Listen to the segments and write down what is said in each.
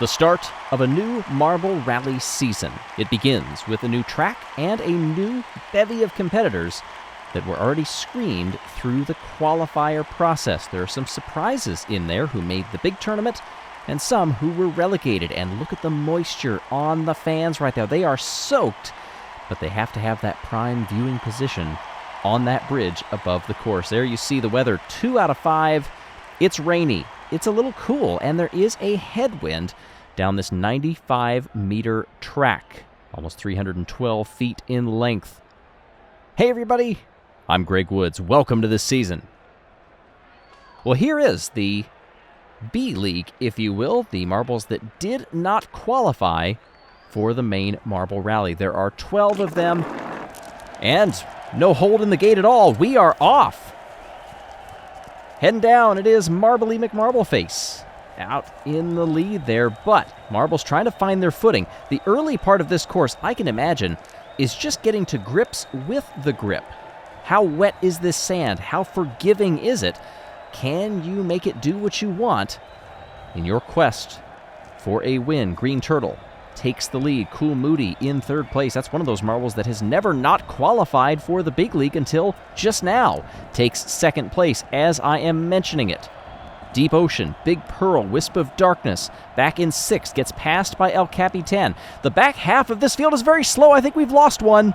The start of a new Marble Rally season. It begins with a new track and a new bevy of competitors that were already screened through the qualifier process. There are some surprises in there who made the big tournament and some who were relegated. And look at the moisture on the fans right there. They are soaked, but they have to have that prime viewing position on that bridge above the course. There you see the weather, 2 out of 5. It's rainy. It's a little cool, and there is a headwind down this 95-meter track, almost 312 feet in length. Hey, everybody. I'm Greg Woods. Welcome to this season. Well, here is the B League, if you will, the marbles that did not qualify for the main Marble Rally. There are 12 of them, and no hold in the gate at all. We are off. Heading down, it is Marbly McMarbleface out in the lead there, but Marbles trying to find their footing. The early part of this course, I can imagine, is just getting to grips with the grip. How wet is this sand? How forgiving is it? Can you make it do what you want in your quest for a win? Green Turtle takes the lead. Cool Moody in third place. That's one of those marbles that has never not qualified for the big league until just now. Takes second place as I am mentioning it. Deep Ocean, Big Pearl, Wisp of Darkness, back in sixth, gets passed by El Capitan. The back half of this field is very slow. I think we've lost one.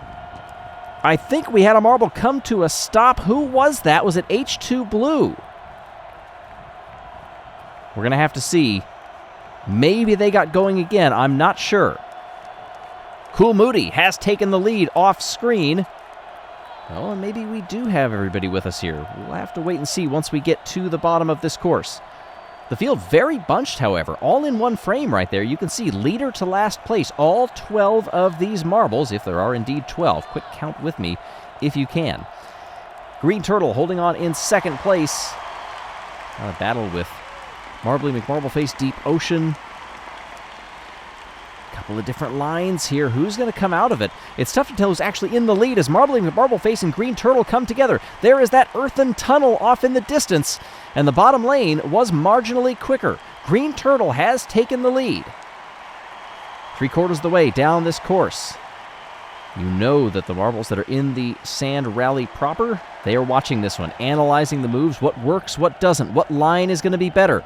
I think we had a marble come to a stop. Who was that? Was it H2 Blue? We're going to have to see. Maybe they got going again. I'm not sure. Cool Moody has taken the lead off screen. Well, and maybe we do have everybody with us here. We'll have to wait and see once we get to the bottom of this course. The field very bunched, however, all in one frame right there. You can see leader to last place, all 12 of these marbles, if there are indeed 12. Quick count with me if you can. Green Turtle holding on in second place. A battle with Marbly McMarbleface, Deep Ocean. Couple of different lines here. Who's going to come out of it? It's tough to tell who's actually in the lead as Marbly McMarbleface and Green Turtle come together. There is that earthen tunnel off in the distance, and the bottom lane was marginally quicker. Green Turtle has taken the lead. 3/4 of the way down this course. You know that the marbles that are in the sand rally proper, they are watching this one, analyzing the moves, what works, what doesn't, what line is going to be better.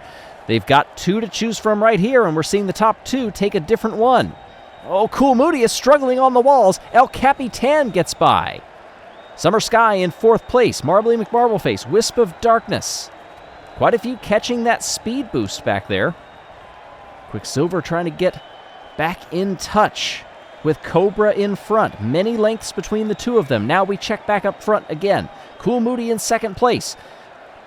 They've got 2 to choose from right here, and we're seeing the top 2 take a different one. Oh, Cool Moody is struggling on the walls. El Capitan gets by. Summer Sky in fourth place. Marbly McMarbleface, Wisp of Darkness. Quite a few catching that speed boost back there. Quicksilver trying to get back in touch with Cobra in front. Many lengths between the two of them. Now we check back up front again. Cool Moody in second place.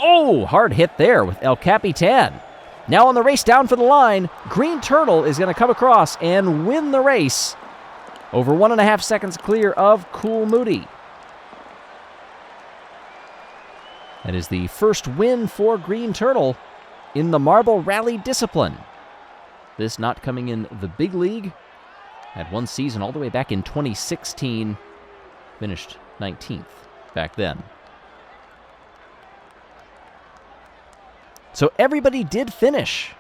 Oh, hard hit there with El Capitan. Now on the race down for the line, Green Turtle is going to come across and win the race. Over 1.5 seconds clear of Cool Moody. That is the first win for Green Turtle in the Marble Rally discipline. This not coming in the big league. Had one season all the way back in 2016. Finished 19th back then. So everybody did finish.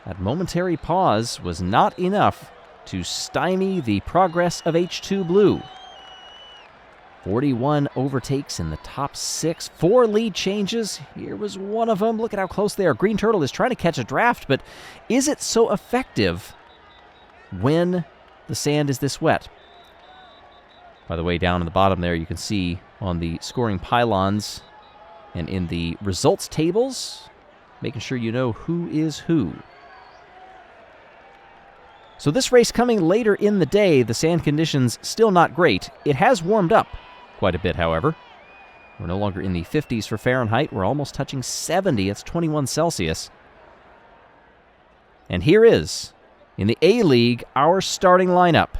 That momentary pause was not enough to stymie the progress of H2 Blue. 41 overtakes in the top 6. 4 lead changes. Here was one of them. Look at how close they are. Green Turtle is trying to catch a draft, but is it so effective when the sand is this wet? By the way, down in the bottom there, you can see on the scoring pylons and in the results tables, making sure you know who is who. So this race coming later in the day, the sand conditions still not great. It has warmed up quite a bit, however. We're no longer in the 50s for Fahrenheit. We're almost touching 70. It's 21 Celsius. And here is, in the A-League, our starting lineup.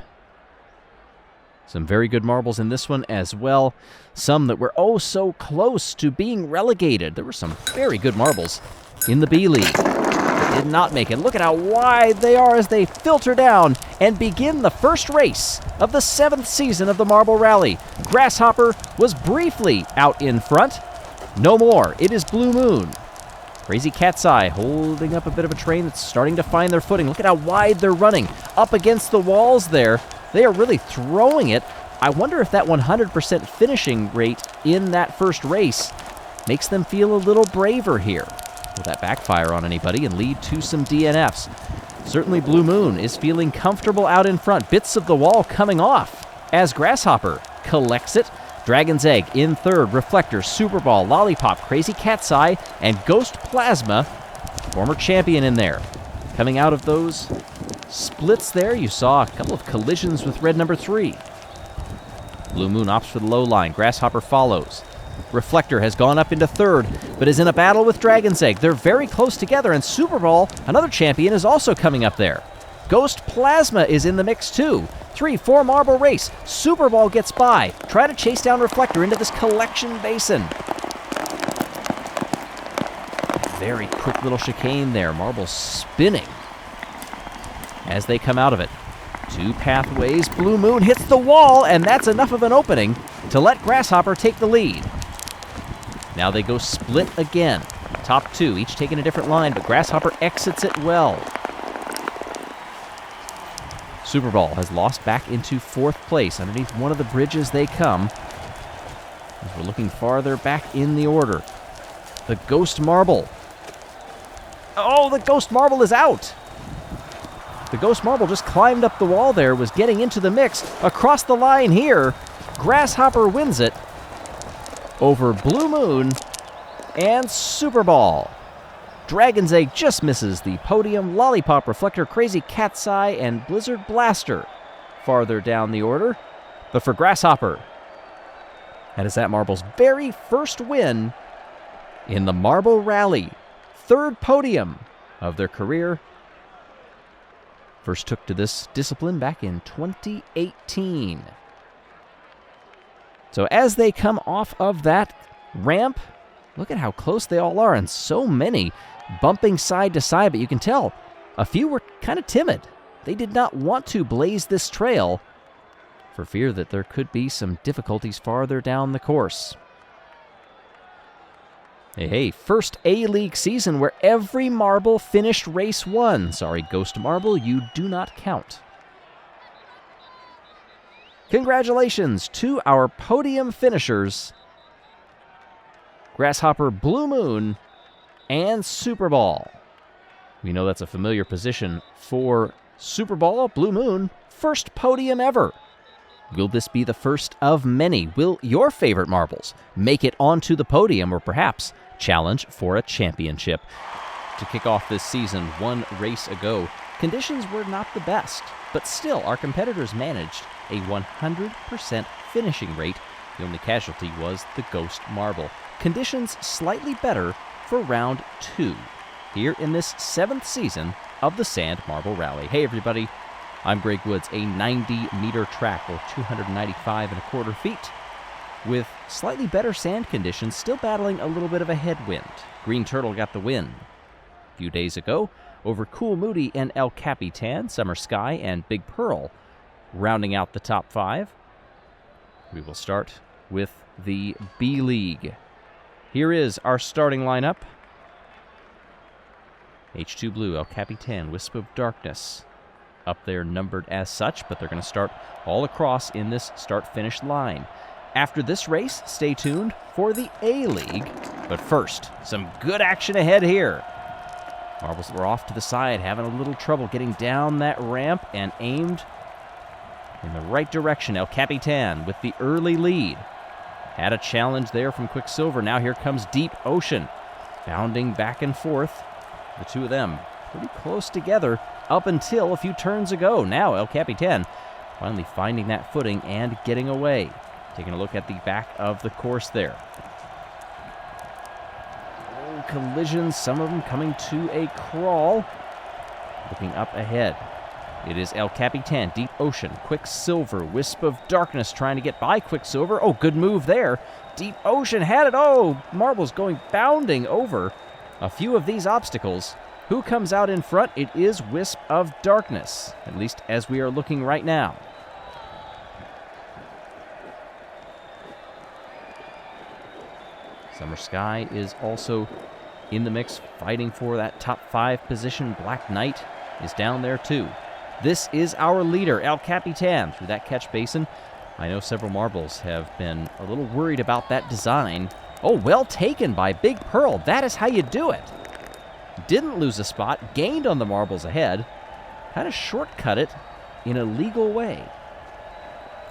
Some very good marbles in this one as well. Some that were oh so close to being relegated. There were some very good marbles in the B League that did not make it. Look at how wide they are as they filter down and begin the first race of the 7th season of the Marble Rally. Grasshopper was briefly out in front. No more. It is Blue Moon. Crazy Cat's Eye holding up a bit of a train that's starting to find their footing. Look at how wide they're running. Up against the walls there. They are really throwing it. I wonder if that 100% finishing rate in that first race makes them feel a little braver here. Will that backfire on anybody and lead to some DNFs? Certainly Blue Moon is feeling comfortable out in front. Bits of the wall coming off as Grasshopper collects it. Dragon's Egg in third. Reflektor, Superball, Lollipop, Crazy Cat's Eye, and Ghost Plasma, former champion in there. Coming out of those splits there, you saw a couple of collisions with red number 3. Blue Moon opts for the low line. Grasshopper follows. Reflektor has gone up into third, but is in a battle with Dragon's Egg. They're very close together, and Superball, another champion, is also coming up there. Ghost Plasma is in the mix too. 3-4 marble race. Superball gets by. Try to chase down Reflektor into this collection basin. Very quick little chicane there. Marble spinning as they come out of it. 2 pathways. Blue Moon hits the wall, and that's enough of an opening to let Grasshopper take the lead. Now they go split again. Top 2, each taking a different line, but Grasshopper exits it well. Superball has lost back into 4th place. Underneath one of the bridges they come. As we're looking farther back in the order. The Ghost Marble. Oh, the Ghost Marble is out! The Ghost Marble just climbed up the wall there, was getting into the mix. Across the line here, Grasshopper wins it over Blue Moon and Superball. Dragon's Egg just misses the podium. Lollipop, Reflektor, Crazy Cat's Eye, and Blizzard Blaster farther down the order. But for Grasshopper, that is that Marble's very first win in the Marble Rally. 3rd podium of their career. First took to this discipline back in 2018. So as they come off of that ramp, look at how close they all are, and so many bumping side to side, but you can tell a few were kind of timid. They did not want to blaze this trail for fear that there could be some difficulties farther down the course. Hey, first A-League season where every marble finished race 1. Sorry, Ghost Marble, you do not count. Congratulations to our podium finishers, Grasshopper, Blue Moon, and Superball. We know that's a familiar position for Superball. Blue Moon, first podium ever. Will this be the first of many? Will your favorite marbles make it onto the podium or perhaps challenge for a championship? To kick off this season, 1 race ago, conditions were not the best, but still our competitors managed a 100% finishing rate. The only casualty was the Ghost Marble. Conditions slightly better for round 2 here in this 7th season of the Sand Marble Rally. Hey everybody, I'm Greg Woods, a 90-meter track, or 295.25 feet, with slightly better sand conditions, still battling a little bit of a headwind. Green Turtle got the win a few days ago over Cool Moody and El Capitan. Summer Sky and Big Pearl rounding out the top 5. We will start with the B-League. Here is our starting lineup. H2 Blue, El Capitan, Wisp of Darkness, up there numbered as such, but they're going to start all across in this start-finish line. After this race, stay tuned for the A-League. But first, some good action ahead here. Marbles were off to the side, having a little trouble getting down that ramp and aimed in the right direction. El Capitan with the early lead. Had a challenge there from Quicksilver. Now here comes Deep Ocean, bounding back and forth. The two of them pretty close together up until a few turns ago. Now El Capitan finally finding that footing and getting away. Taking a look at the back of the course there. Oh, collisions, some of them coming to a crawl. Looking up ahead. It is El Capitan, Deep Ocean, Quicksilver, Wisp of Darkness trying to get by Quicksilver. Oh, good move there. Deep Ocean had it. Oh, Marbles going bounding over a few of these obstacles. Who comes out in front? It is Wisp of Darkness, at least as we are looking right now. Summer Sky is also in the mix, fighting for that top 5 position. Black Knight is down there too. This is our leader, El Capitan, through that catch basin. I know several marbles have been a little worried about that design. Oh, well taken by Big Pearl. That is how you do it. Didn't lose a spot, gained on the marbles ahead, had to shortcut it in a legal way.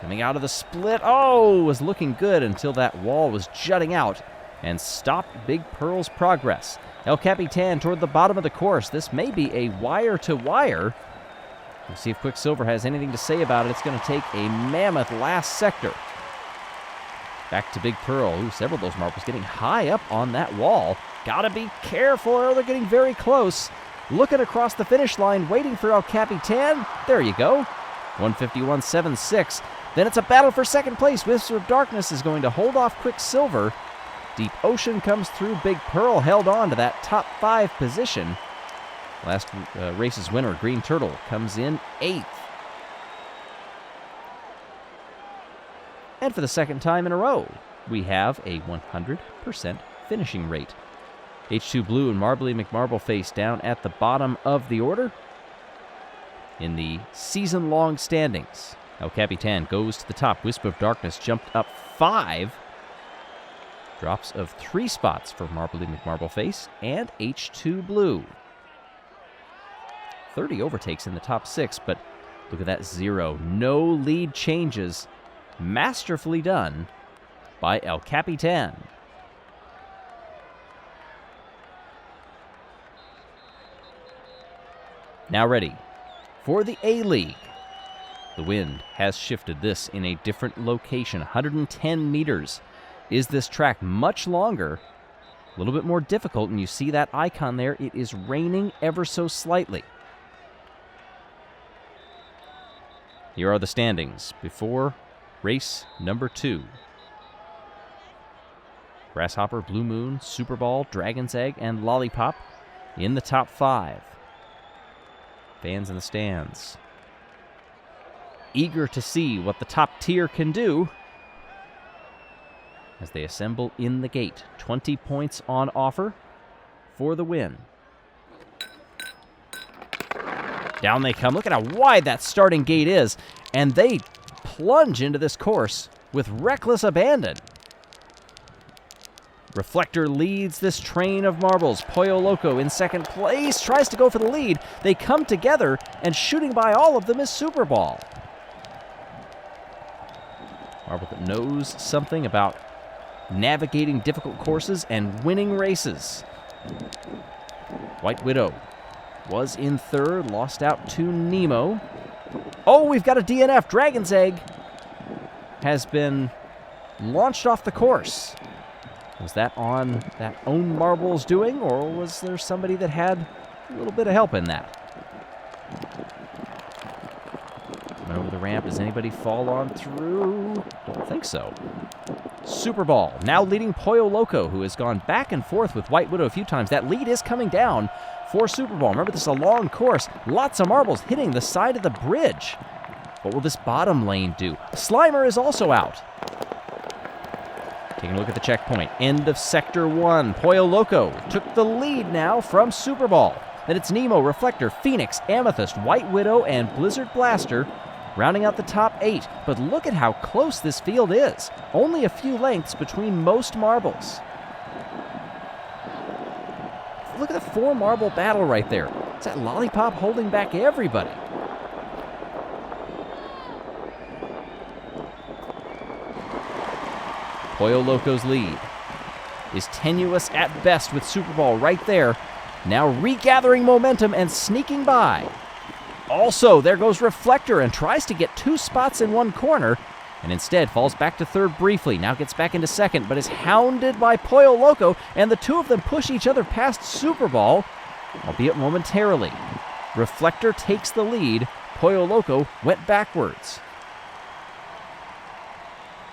Coming out of the split, was looking good until that wall was jutting out and stopped Big Pearl's progress. El Capitan toward the bottom of the course. This may be a wire-to-wire. We'll see if Quicksilver has anything to say about it. It's going to take a mammoth last sector. Back to Big Pearl. Ooh, several of those marbles getting high up on that wall. Gotta be careful or they're getting very close. Looking across the finish line, waiting for El Capitan. There you go. 151.76. Then it's a battle for second place. Wisp of Darkness is going to hold off Quicksilver. Deep Ocean comes through. Big Pearl held on to that top 5 position. Last race's winner, Green Turtle, comes in 8th. And for the second time in a row, we have a 100% finishing rate. H2 Blue and Marbly McMarbleface down at the bottom of the order. In the season-long standings, El Capitan goes to the top. Wisp of Darkness jumped up 5. Drops of 3 spots for Marbly McMarbleface and H2 Blue. 30 overtakes in the top 6, but look at that 0. No lead changes. Masterfully done by El Capitan. Now ready for the A-League. The wind has shifted this in a different location. 110 meters is this track, much longer, a little bit more difficult, and you see that icon there. It is raining ever so slightly. Here are the standings before race number 2. Grasshopper, Blue Moon, Super Ball, Dragon's Egg, and Lollipop in the top 5. Fans in the stands eager to see what the top tier can do as they assemble in the gate. 20 points on offer for the win. Down they come. Look at how wide that starting gate is, and they plunge into this course with reckless abandon. Reflektor leads this train of marbles. Pollo Loco in second place, tries to go for the lead. They come together, and shooting by all of them is Super Ball. Marble that knows something about navigating difficult courses and winning races. White Widow was in third, lost out to Nemo. Oh, we've got a DNF. Dragon's Egg has been launched off the course. Was that on that own Marble's doing, or was there somebody that had a little bit of help in that? Coming over the ramp, does anybody fall on through? Don't think so. Super Ball now leading Pollo Loco, who has gone back and forth with White Widow a few times. That lead is coming down for Super Ball. Remember, this is a long course. Lots of marbles hitting the side of the bridge. What will this bottom lane do? Slimer is also out. Taking a look at the checkpoint. End of Sector 1. Pollo Loco took the lead now from Super Ball. Then it's Nemo, Reflektor, Phoenix, Amethyst, White Widow, and Blizzard Blaster rounding out the top 8. But look at how close this field is. Only a few lengths between most marbles. Look at the 4 marble battle right there. Is that Lollipop holding back everybody? Pollo Loco's lead is tenuous at best with Super Ball right there. Now regathering momentum and sneaking by. Also, there goes Reflektor and tries to get 2 spots in one corner and instead falls back to third briefly. Now gets back into second, but is hounded by Pollo Loco, and the two of them push each other past Super Ball, albeit momentarily. Reflektor takes the lead. Pollo Loco went backwards.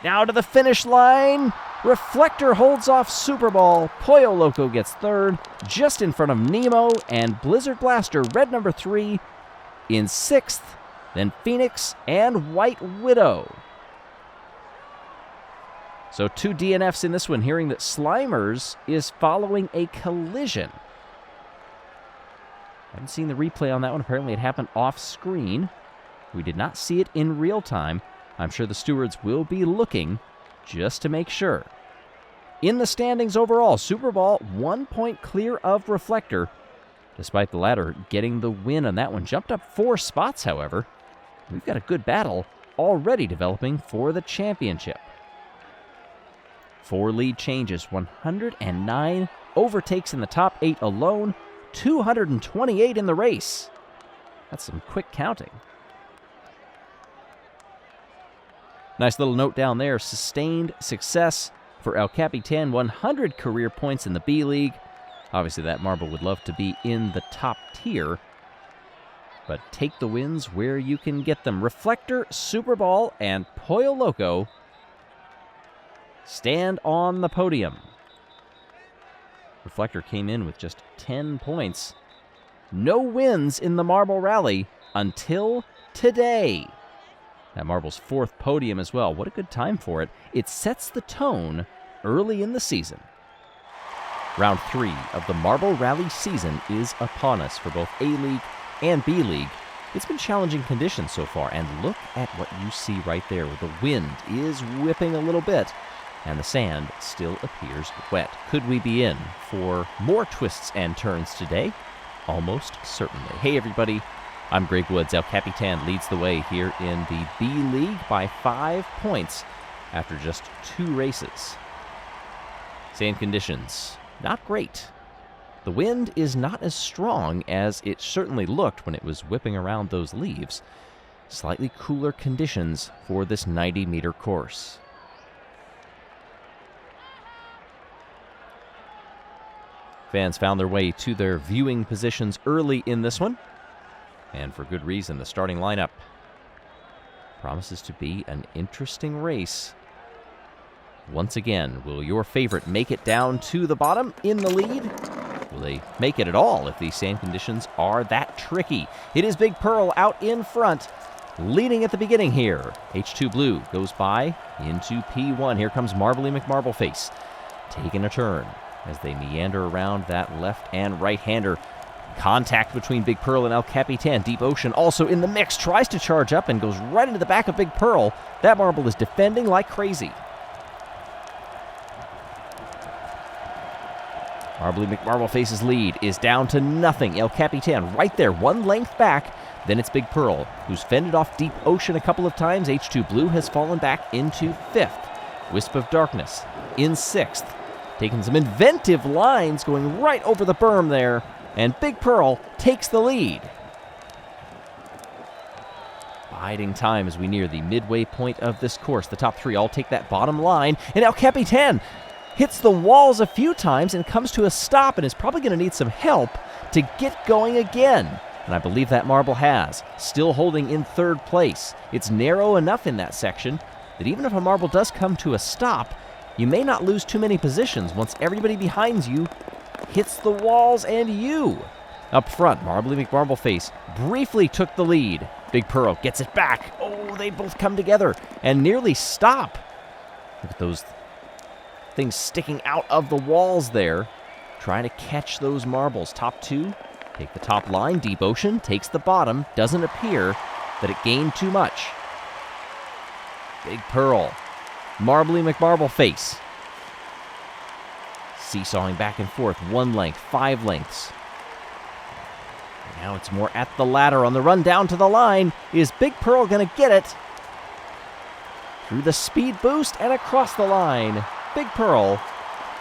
Now to the finish line. Reflektor holds off Super Ball. Pollo Loco gets third, just in front of Nemo, and Blizzard Blaster, red number 3, in 6th. Then Phoenix and White Widow. So 2 DNFs in this one, hearing that Slimers is following a collision. Haven't seen the replay on that one. Apparently it happened off screen. We did not see it in real time. I'm sure the stewards will be looking just to make sure. In the standings overall, Super Bowl 1 point clear of Reflektor, despite the latter getting the win on that one. Jumped up 4 spots, however. We've got a good battle already developing for the championship. 4 lead changes, 109 overtakes in the top 8 alone, 228 in the race. That's some quick counting. Nice little note down there, sustained success for El Capitan, 100 career points in the B League. Obviously that marble would love to be in the top tier, but take the wins where you can get them. Reflektor, Super Bowl, and Pollo Loco stand on the podium. Reflektor came in with just 10 points. No wins in the Marble Rally until today. That Marble's 4th podium as well. What a good time for it. It sets the tone early in the season. Round 3 of the Marble Rally season is upon us for both A-League and B-League. It's been challenging conditions so far, and look at what you see right there. The wind is whipping a little bit, and the sand still appears wet. Could we be in for more twists and turns today? Almost certainly. Hey everybody, I'm Greg Woods. El Capitan leads the way here in the B League by 5 points after just 2 races. Sand conditions, not great. The wind is not as strong as it certainly looked when it was whipping around those leaves. Slightly cooler conditions for this 90-meter course. Fans found their way to their viewing positions early in this one, and for good reason. The starting lineup promises to be an interesting race. Once again, will your favorite make it down to the bottom in the lead? Will they make it at all if these sand conditions are that tricky? It is Big Pearl out in front, leading at the beginning here. H2 Blue goes by into P1. Here comes Marbly McMarbleface, taking a turn as they meander around that left and right-hander. Contact between Big Pearl and El Capitan. Deep Ocean also in the mix, tries to charge up and goes right into the back of Big Pearl. That marble is defending like crazy. Marbly McMarbleface's lead is down to nothing. El Capitan right there, 1 length back. Then it's Big Pearl, who's fended off Deep Ocean a couple of times. H2 Blue has fallen back into 5th. Wisp of Darkness in 6th. Taking some inventive lines, going right over the berm there. And Big Pearl takes the lead. Biding time as we near the midway point of this course. The top 3 all take that bottom line. And El Capitan hits the walls a few times and comes to a stop and is probably going to need some help to get going again. And I believe that marble has. Still holding in 3rd place. It's narrow enough in that section that even if a marble does come to a stop, you may not lose too many positions once everybody behind you hits the walls and you. Up front, Marbly McMarbleface briefly took the lead. Big Pearl gets it back. Oh, they both come together and nearly stop. Look at those things sticking out of the walls there, trying to catch those marbles. Top 2 take the top line. Deep Ocean takes the bottom. Doesn't appear that it gained too much. Big Pearl, Marbly McMarbleface, seesawing back and forth. 1 length, 5 lengths. Now it's more at the ladder. On the run down to the line, is Big Pearl going to get it? Through the speed boost and across the line, Big Pearl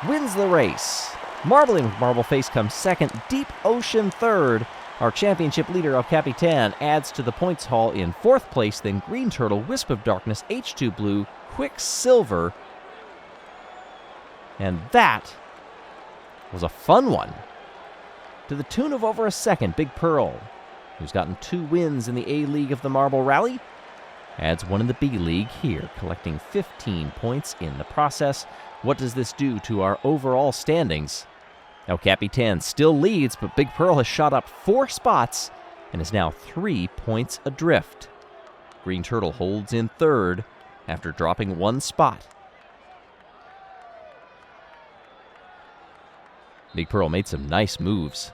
wins the race. Marbly McMarbleface comes 2nd. Deep Ocean 3rd. Our championship leader, El Capitan, adds to the points haul in 4th place. Then Green Turtle, Wisp of Darkness, H2 Blue, Quicksilver. And that was a fun one. To the tune of over a second, Big Pearl, who's gotten 2 wins in the A-League of the Marble Rally, adds 1 in the B-League here, collecting 15 points in the process. What does this do to our overall standings? El Capitan still leads, but Big Pearl has shot up 4 spots and is now 3 points adrift. Green Turtle holds in 3rd after dropping 1 spot. Big Pearl made some nice moves.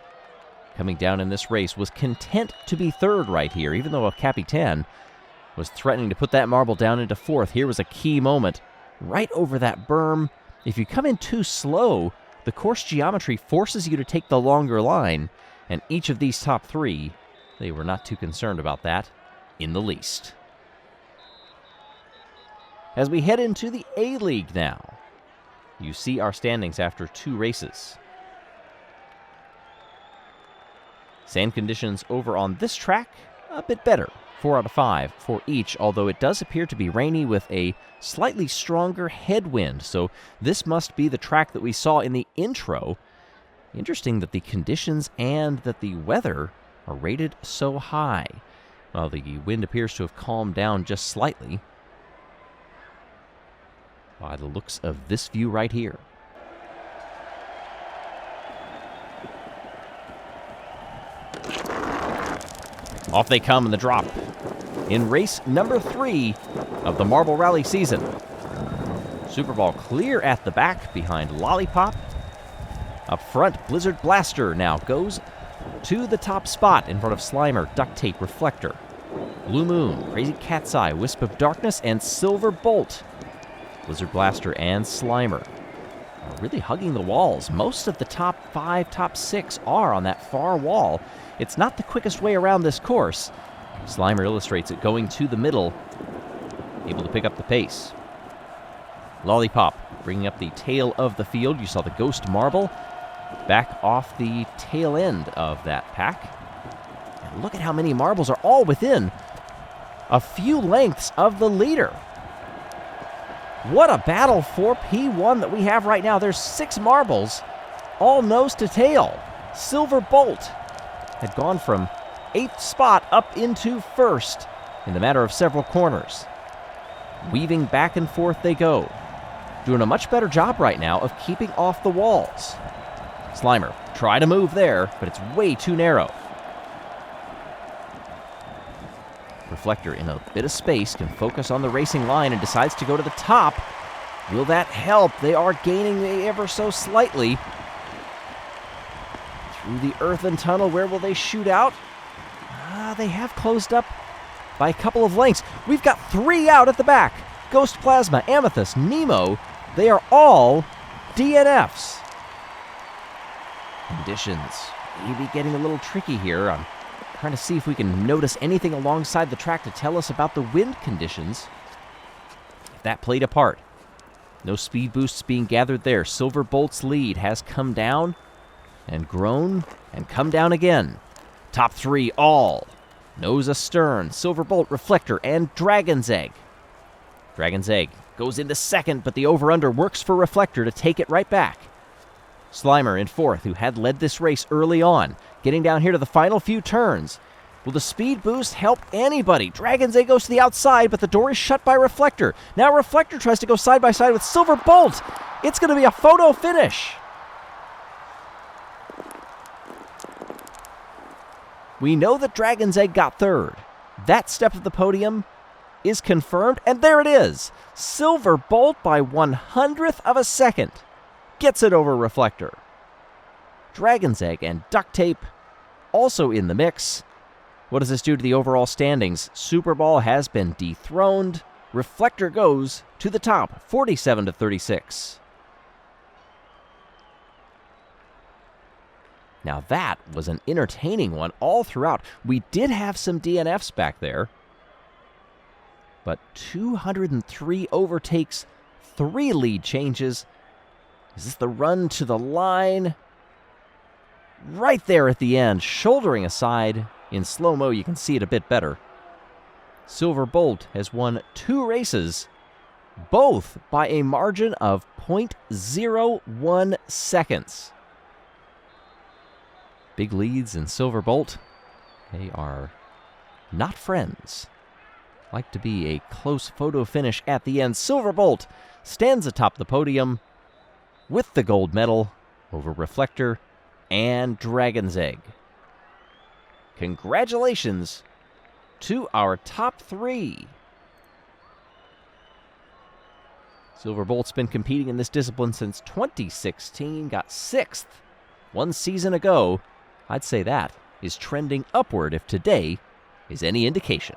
Coming down in this race, was content to be third right here, even though El Capitan was threatening to put that marble down into fourth. Here was a key moment right over that berm. If you come in too slow, the course geometry forces you to take the longer line, and each of these top three, they were not too concerned about that in the least. As we head into the A-League now, you see our standings after 2 races. Sand conditions over on this track, a bit better. 4 out of 5 for each, although it does appear to be rainy with a slightly stronger headwind. So this must be the track that we saw in the intro. Interesting that the conditions and that the weather are rated so high. Well, the wind appears to have calmed down just slightly by the looks of this view right here. Off they come in the drop in race number 3 of the Marble Rally season. Superball clear at the back behind Lollipop. Up front, Blizzard Blaster now goes to the top spot in front of Slimer, Duct Tape, Reflektor, Blue Moon, Crazy Cat's Eye, Wisp of Darkness, and Silver Bolt. Blizzard Blaster and Slimer are really hugging the walls. Most of the top 5, top 6 are on that far wall. It's not the quickest way around this course. Slimer illustrates it going to the middle, able to pick up the pace. Lollipop bringing up the tail of the field. You saw the Ghost Marble back off the tail end of that pack. And look at how many marbles are all within a few lengths of the leader. What a battle for P1 that we have right now. There's 6 marbles, all nose to tail. Silver Bolt had gone from 8th spot up into 1st in the matter of several corners. Weaving back and forth they go, doing a much better job right now of keeping off the walls. Slimer, try to move there, but it's way too narrow. Reflektor in a bit of space can focus on the racing line and decides to go to the top. Will that help? They are gaining ever so slightly. Through the earthen tunnel, where will they shoot out? They have closed up by a couple of lengths. We've got 3 out at the back. Ghost Plasma, Amethyst, Nemo, they are all DNFs. Conditions maybe getting a little tricky here. I'm trying to see if we can notice anything alongside the track to tell us about the wind conditions. If that played a part. No speed boosts being gathered there. Silver Bolt's lead has come down and grown and come down again. Top 3 all nose astern. Silver Bolt, Reflektor, and Dragon's Egg. Dragon's Egg goes into 2nd, but the over-under works for Reflektor to take it right back. Slimer in 4th, who had led this race early on, getting down here to the final few turns. Will the speed boost help anybody? Dragon's Egg goes to the outside, but the door is shut by Reflektor. Now Reflektor tries to go side by side with Silver Bolt. It's going to be a photo finish. We know that Dragon's Egg got 3rd. That step of the podium is confirmed, and there it is. Silver Bolt by 1/100th of a second gets it over Reflektor. Dragon's Egg and Duct Tape also in the mix. What does this do to the overall standings? Superball has been dethroned. Reflektor goes to the top, 47-36. Now that was an entertaining one all throughout. We did have some DNFs back there, but 203 overtakes, 3 lead changes. Is this the run to the line? Right there at the end, shouldering aside. In slow-mo, you can see it a bit better. Silver Bolt has won 2 races, both by a margin of 0.01 seconds. Big leads in Silver Bolt. They are not friends. Like to be a close photo finish at the end. Silver Bolt stands atop the podium with the gold medal over Reflektor and Dragon's Egg. Congratulations to our top 3. Silver Bolt's been competing in this discipline since 2016, got 6th one season ago, I'd say that is trending upward if today is any indication.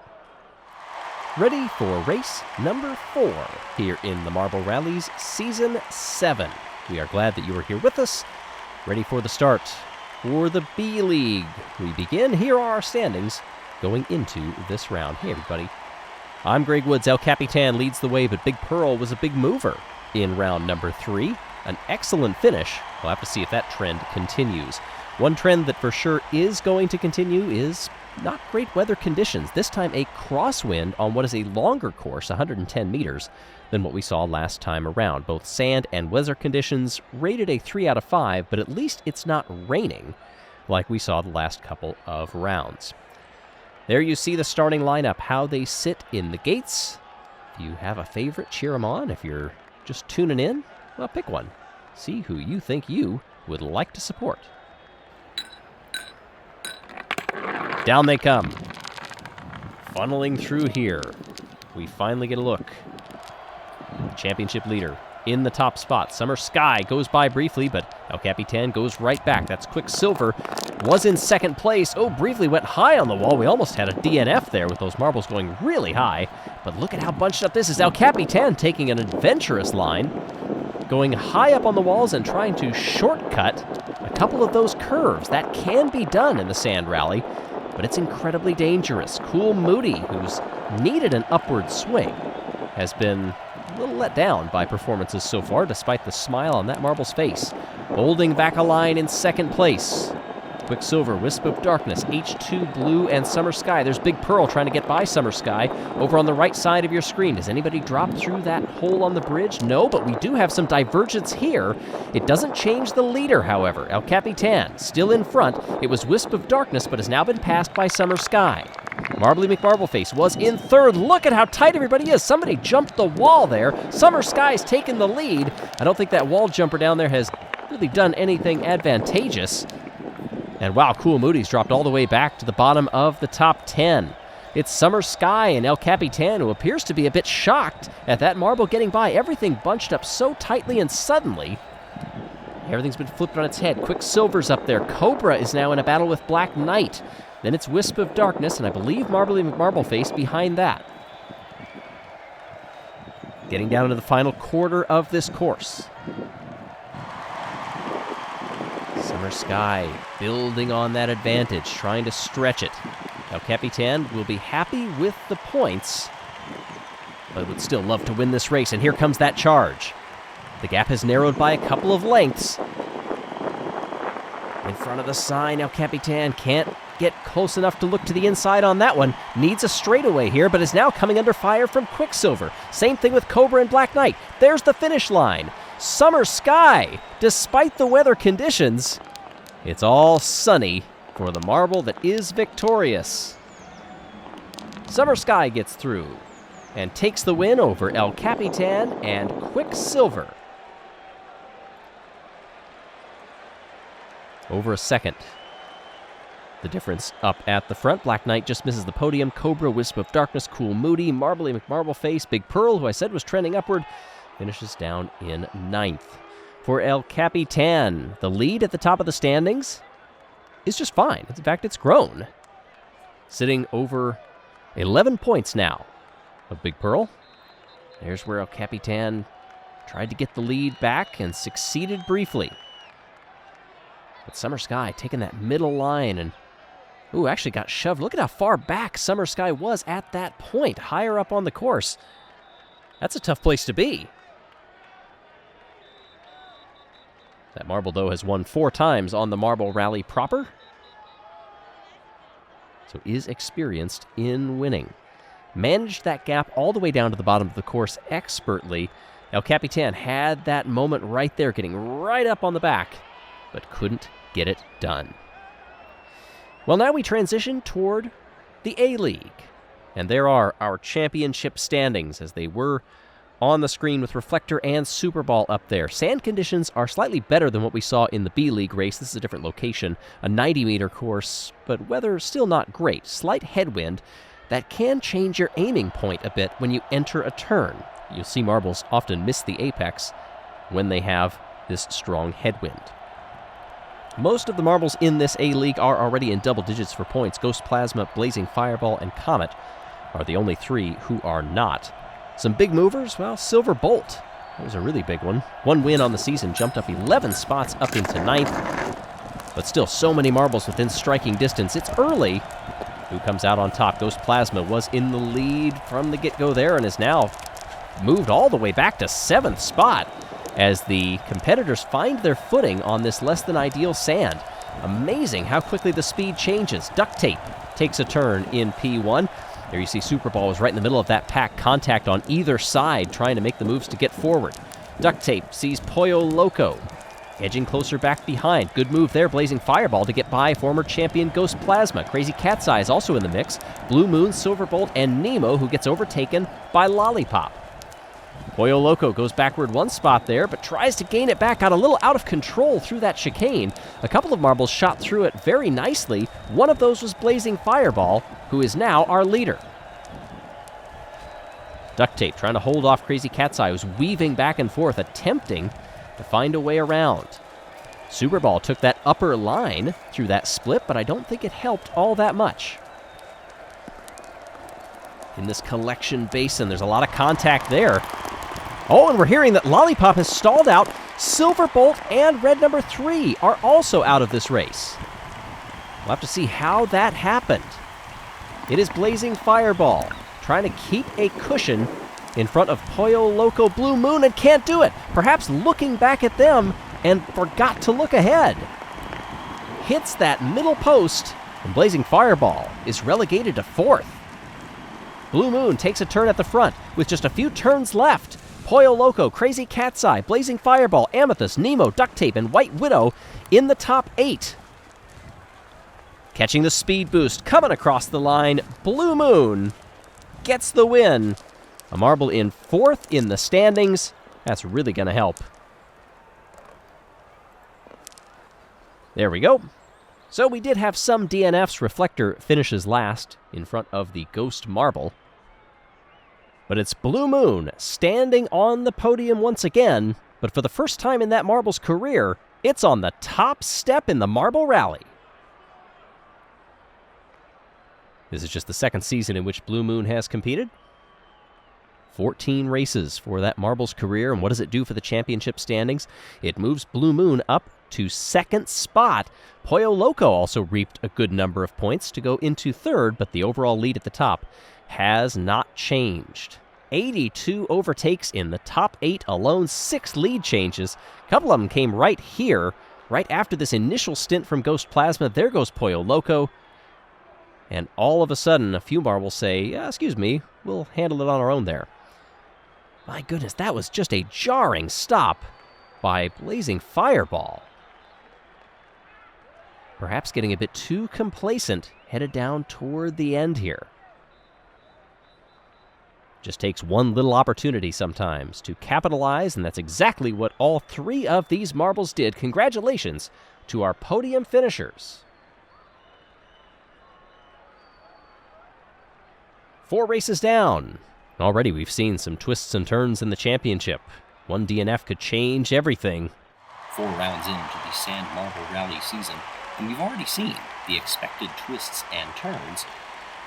Ready for race number 4 here in the Marble Rallies Season 7. We are glad that you are here with us, ready for the start for the B League. We begin. Here are our standings going into this round. Hey, everybody. I'm Greg Woods. El Capitan leads the way, but Big Pearl was a big mover in round number 3. An excellent finish. We'll have to see if that trend continues. One trend that for sure is going to continue is not great weather conditions. This time a crosswind on what is a longer course, 110 meters, than what we saw last time around. Both sand and weather conditions rated a 3 out of 5, but at least it's not raining like we saw the last couple of rounds. There you see the starting lineup, how they sit in the gates. If you have a favorite, cheer them on. If you're just tuning in, well, pick one. See who you think you would like to support. Down they come. Funneling through here. We finally get a look. Championship leader in the top spot. Summer Sky goes by briefly, but El Capitan goes right back. That's Quicksilver. Was in second place. Oh, briefly went high on the wall. We almost had a DNF there with those marbles going really high. But look at how bunched up this is. El Capitan taking an adventurous line, going high up on the walls and trying to shortcut a couple of those curves. That can be done in the sand rally, but it's incredibly dangerous. Cool Moody, who's needed an upward swing, has been a little let down by performances so far, despite the smile on that marble's face. Holding back a line in second place. Quicksilver, Wisp of Darkness, H2 Blue, and Summer Sky. There's Big Pearl trying to get by Summer Sky over on the right side of your screen. Does anybody drop through that hole on the bridge? No, but we do have some divergence here. It doesn't change the leader, however. El Capitan still in front. It was Wisp of Darkness, but has now been passed by Summer Sky. Marbly McMarbleface was in third. Look at how tight everybody is. Somebody jumped the wall there. Summer Sky's taken the lead. I don't think that wall jumper down there has really done anything advantageous. And wow, Cool Moody's dropped all the way back to the bottom of the top 10. It's Summer Sky and El Capitan, who appears to be a bit shocked at that marble getting by. Everything bunched up so tightly and suddenly. Everything's been flipped on its head. Quicksilver's up there. Cobra is now in a battle with Black Knight. Then it's Wisp of Darkness, and I believe Marbly McMarbleface behind that. Getting down into the final quarter of this course. Summer Sky building on that advantage, trying to stretch it. El Capitan will be happy with the points, but would still love to win this race, and here comes that charge. The gap has narrowed by a couple of lengths. In front of the sign, El Capitan can't get close enough to look to the inside on that one. Needs a straightaway here, but is now coming under fire from Quicksilver. Same thing with Cobra and Black Knight. There's the finish line. Summer Sky, despite the weather conditions, it's all sunny for the marble that is victorious. Summer Sky gets through and takes the win over El Capitan and Quicksilver. Over a second. The difference up at the front. Black Knight just misses the podium. Cobra, Wisp of Darkness, Cool Moody, Marbly McMarbleface, Big Pearl, who I said was trending upward, finishes down in 9th. For El Capitan, the lead at the top of the standings is just fine. In fact, it's grown. Sitting over 11 points now of Big Pearl. There's where El Capitan tried to get the lead back and succeeded briefly. But Summer Sky taking that middle line and actually got shoved. Look at how far back Summer Sky was at that point, higher up on the course. That's a tough place to be. That marble, though, has won 4 times on the Marble Rally proper, so is experienced in winning. Managed that gap all the way down to the bottom of the course expertly. El Capitan had that moment right there, getting right up on the back, but couldn't get it done. Well, now we transition toward the A-League. And there are our championship standings as they were on the screen with Reflektor and Super Ball up there. Sand conditions are slightly better than what we saw in the B-League race. This is a different location, a 90-meter course, but weather still not great. Slight headwind that can change your aiming point a bit when you enter a turn. You'll see marbles often miss the apex when they have this strong headwind. Most of the marbles in this A-League are already in double digits for points. Ghost Plasma, Blazing Fireball, and Comet are the only three who are not. Some big movers, well, Silver Bolt. That was a really big one. One win on the season, jumped up 11 spots up into 9th. But still so many marbles within striking distance. It's early. Who comes out on top? Ghost Plasma was in the lead from the get-go there and is now moved all the way back to 7th spot as the competitors find their footing on this less-than-ideal sand. Amazing how quickly the speed changes. Duct Tape takes a turn in P1. There you see Superball was right in the middle of that pack. Contact on either side trying to make the moves to get forward. Duct Tape sees Pollo Loco edging closer back behind. Good move there, Blazing Fireball to get by former champion Ghost Plasma. Crazy Cat's Eye is also in the mix. Blue Moon, Silverbolt, and Nemo, who gets overtaken by Lollipop. Pollo Loco goes backward one spot there, but tries to gain it back. Got a little out of control through that chicane. A couple of marbles shot through it very nicely. One of those was Blazing Fireball, who is now our leader. Duct Tape trying to hold off Crazy Cat's Eye, who's weaving back and forth, attempting to find a way around. Superball took that upper line through that split, but I don't think it helped all that much. In this collection basin, there's a lot of contact there. Oh, and we're hearing that Lollipop has stalled out. Silverbolt and red number 3 are also out of this race. We'll have to see how that happened. It is Blazing Fireball trying to keep a cushion in front of Pollo Loco. Blue Moon and can't do it. Perhaps looking back at them and forgot to look ahead. Hits that middle post, and Blazing Fireball is relegated to 4th. Blue Moon takes a turn at the front with just a few turns left. Pollo Loco, Crazy Cat's Eye, Blazing Fireball, Amethyst, Nemo, Duct Tape, and White Widow in the top 8. Catching the speed boost, coming across the line, Blue Moon gets the win. A marble in 4th in the standings. That's really going to help. There we go. So we did have some DNFs. Reflektor finishes last in front of the Ghost Marble. But it's Blue Moon standing on the podium once again. But for the first time in that marble's career, it's on the top step in the Marble Rally. This is just the second season in which Blue Moon has competed. 14 races for that Marble's career, and what does it do for the championship standings? It moves Blue Moon up to 2nd spot. Pollo Loco also reaped a good number of points to go into 3rd, but the overall lead at the top has not changed. 82 overtakes in the top 8 alone, 6 lead changes. A couple of them came right here, right after this initial stint from Ghost Plasma. There goes Pollo Loco. And all of a sudden, a few marbles say, excuse me, we'll handle it on our own there. My goodness, that was just a jarring stop by Blazing Fireball. Perhaps getting a bit too complacent, headed down toward the end here. Just takes one little opportunity sometimes to capitalize, and that's exactly what all 3 of these marbles did. Congratulations to our podium finishers. 4 races down. Already we've seen some twists and turns in the championship. One DNF could change everything. 4 rounds into the Sand Marble Rally season, and we've already seen the expected twists and turns,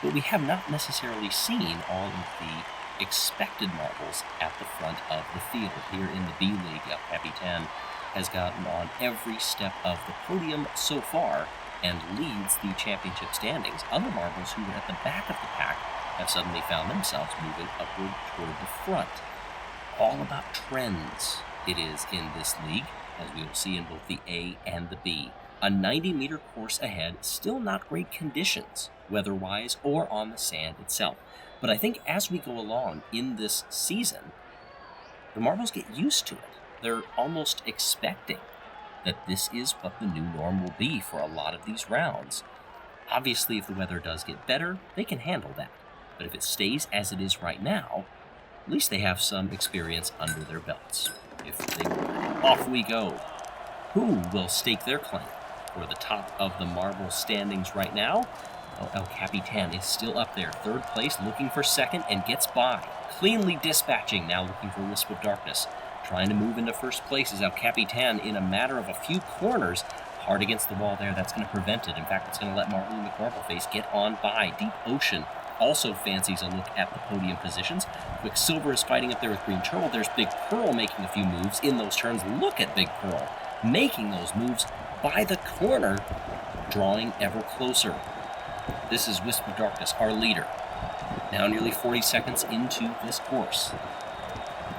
but we have not necessarily seen all of the expected marbles at the front of the field. Here in the B-League, El Capitan has gotten on every step of the podium so far and leads the championship standings. Other marbles who were at the back of the pack have suddenly found themselves moving upward toward the front. All about trends it is in this league, as we will see in both the A and the B. A 90-meter course ahead, still not great conditions, weather-wise or on the sand itself. But I think as we go along in this season, the marbles get used to it. They're almost expecting that this is what the new norm will be for a lot of these rounds. Obviously, if the weather does get better, they can handle that. But if it stays as it is right now, at least they have some experience under their belts. Off we go. Who will stake their claim for the top of the marble standings right now? Oh, El Capitan is still up there, 3rd place, looking for 2nd, and gets by. Cleanly dispatching, now looking for Wisp of Darkness. Trying to move into 1st place is El Capitan in a matter of a few corners. hard against the wall there. That's going to prevent it. In fact, it's going to let Marley McMarbleface get on by. Deep Ocean also fancies a look at the podium positions. Quicksilver is fighting up there with Green Turtle. There's Big Pearl making a few moves in those turns. Look at Big Pearl making those moves by the corner, drawing ever closer. This is Wisp of Darkness, our leader. Now nearly 40 seconds into this course.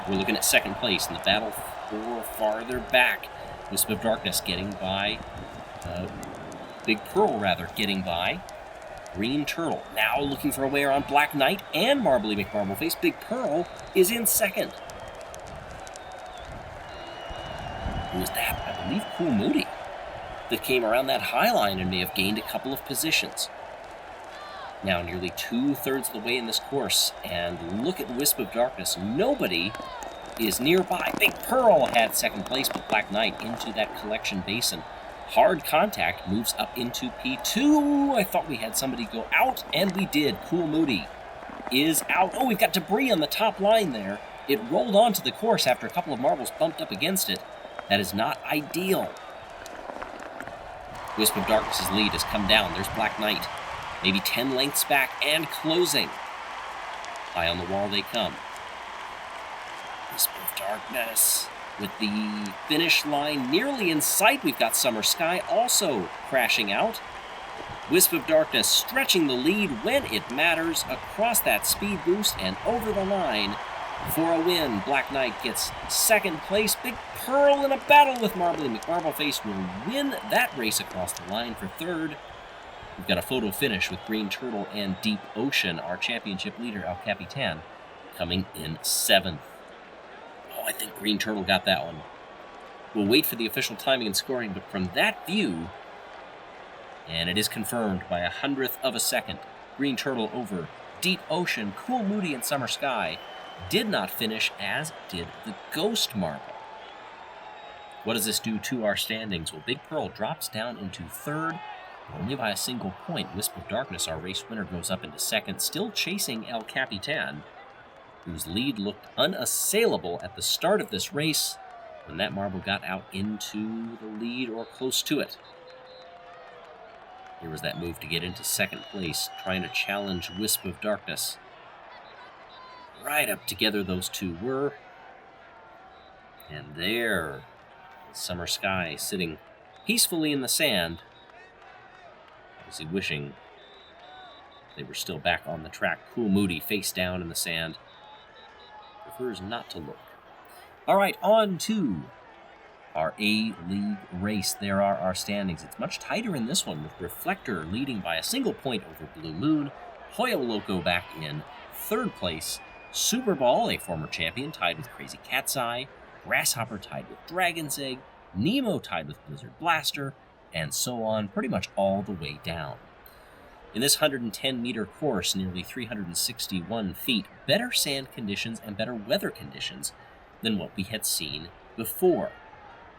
We're looking at second place in the battle for farther back. Wisp of Darkness getting by, Big Pearl getting by. Green Turtle now looking for a way around Black Knight and Marbly McMarbleface. Big Pearl is in second. Who was that? I believe Cool Moody that came around that high line and may have gained a couple of positions. Now nearly 2/3 of the way in this course, and look at Wisp of Darkness. Nobody is nearby. Big Pearl had second place, but Black Knight into that collection basin. Hard Contact moves up into P2. I thought we had somebody go out, and we did. Cool Moody is out. Oh, we've got debris on the top line there. It rolled onto the course after a couple of marbles bumped up against it. That is not ideal. Wisp of Darkness's lead has come down. There's Black Knight. Maybe 10 lengths back and closing. High on the wall they come. Wisp of Darkness with the finish line nearly in sight. We've got Summer Sky also crashing out. Wisp of Darkness stretching the lead when it matters across that speed boost and over the line for a win. Black Knight gets second place. Big Pearl in a battle with Marbly McMarbleface will win that race across the line for third. We've got a photo finish with Green Turtle and Deep Ocean, our championship leader, El Capitan, coming in seventh. Oh, I think Green Turtle got that one. We'll wait for the official timing and scoring, but from that view, and it is confirmed by 100th of a second, Green Turtle over Deep Ocean, Cool Moody, and Summer Sky did not finish, as did the Ghost Marble. What does this do to our standings? Well, Big Pearl drops down into third, only by a single point. Wisp of Darkness, our race winner, goes up into second, still chasing El Capitan, whose lead looked unassailable at the start of this race when that marble got out into the lead or close to it. Here was that move to get into second place, trying to challenge Wisp of Darkness. Right up together those two were. And there, Summer Sky sitting peacefully in the sand, obviously wishing they were still back on the track. Cool Moody face down in the sand, prefers not to look. All right, on to our A-League race. There are our standings. It's much tighter in this one, with Reflektor leading by a single point over Blue Moon. Pollo Loco back in third place. Super Ball, a former champion, tied with Crazy Cat's Eye. Grasshopper tied with Dragon's Egg. Nemo tied with Blizzard Blaster, and so on, pretty much all the way down. In this 110-meter course, nearly 361 feet, better sand conditions and better weather conditions than what we had seen before.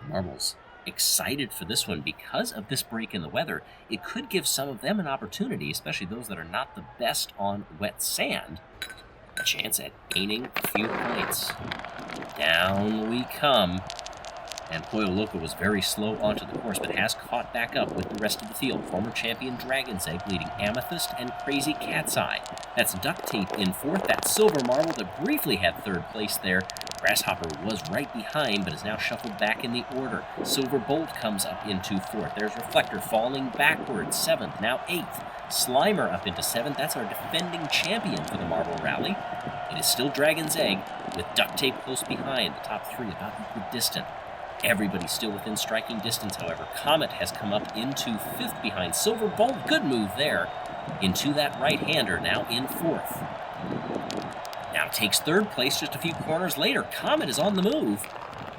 Marbles excited for this one because of this break in the weather. It could give some of them an opportunity, especially those that are not the best on wet sand, a chance at gaining a few points. Down we come. And Pollo Loco was very slow onto the course, but has caught back up with the rest of the field. Former champion Dragon's Egg leading Amethyst and Crazy Cat's Eye. That's Duct Tape in fourth. That Silver Marble that briefly had third place there. Grasshopper was right behind, but is now shuffled back in the order. Silver Bolt comes up into fourth. There's Reflektor falling backwards, seventh, now eighth. Slimer up into seventh. That's our defending champion for the Marble Rally. It is still Dragon's Egg, with Duct Tape close behind. The top three about equidistant. Everybody's still within striking distance, however. Comet has come up into fifth behind Silver Bolt. Good move there into that right-hander, now in fourth. Now takes third place just a few corners later. Comet is on the move.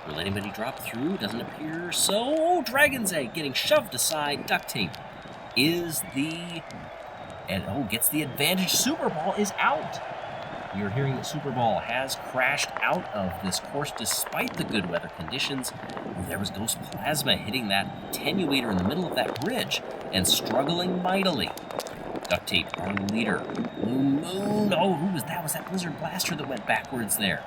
Will anybody drop through? Doesn't appear so. Oh, Dragon's Egg getting shoved aside. Duct Tape is the... and gets the advantage. Super Ball is out. You're hearing that Super Ball has crashed out of this course despite the good weather conditions. There was Ghost Plasma hitting that attenuator in the middle of that bridge and struggling mightily. Duct Tape, our leader. Blue Moon. Oh, who was that? Was that Blizzard Blaster that went backwards there?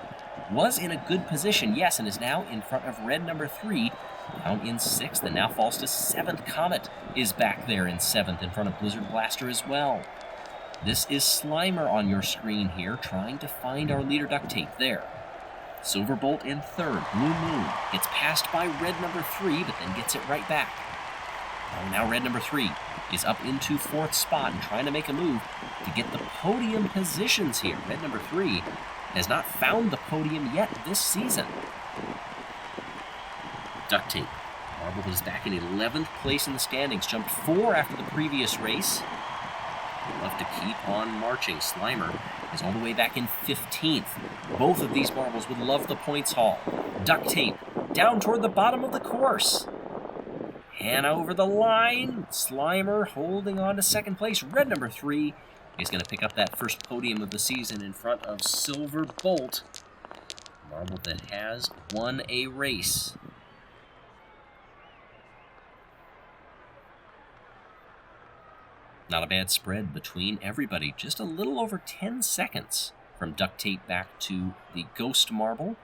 was in a good position, yes, and is now in front of red number 3, down in 6th, and now falls to 7th. Comet is back there in 7th, in front of Blizzard Blaster as well. This is Slimer on your screen here, trying to find our leader. Duct Tape there. Silverbolt in 3rd. Blue Moon gets passed by red number 3, but then gets it right back. Oh, now red number 3 is up into 4th spot and trying to make a move to get the podium positions here. Red number 3 has not found the podium yet this season. Duct Tape. Marble is back in 11th place in the standings, jumped 4 after the previous race. We'll have to keep on marching. Slimer is all the way back in 15th. Both of these marbles would love the points haul. Duct Tape down toward the bottom of the course. Hannah over the line. Slimer holding on to 2nd place. Red number 3 is going to pick up that first podium of the season in front of Silverbolt. Marble that has won a race. Not a bad spread between everybody. Just a little over 10 seconds from Duct Tape back to the Ghost Marble.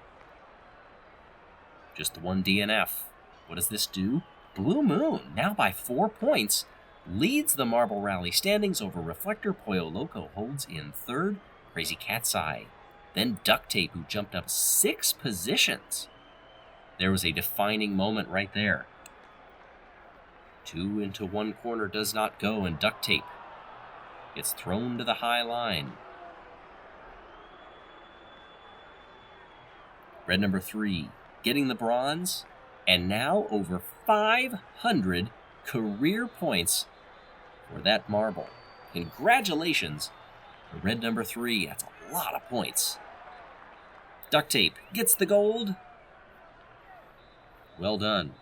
Just the one DNF. What does this do? Blue Moon, now by 4 points, leads the Marble Rally standings over Reflektor. Pollo Loco holds in 3rd. Crazy Cat's Eye. Then Duct Tape, who jumped up 6 positions. There was a defining moment right there. 2 into 1 corner does not go, and Duct Tape gets thrown to the high line. Red number 3 getting the bronze, and now over 500 career points for that marble. Congratulations to red number 3. That's a lot of points. Duct Tape gets the gold. Well done.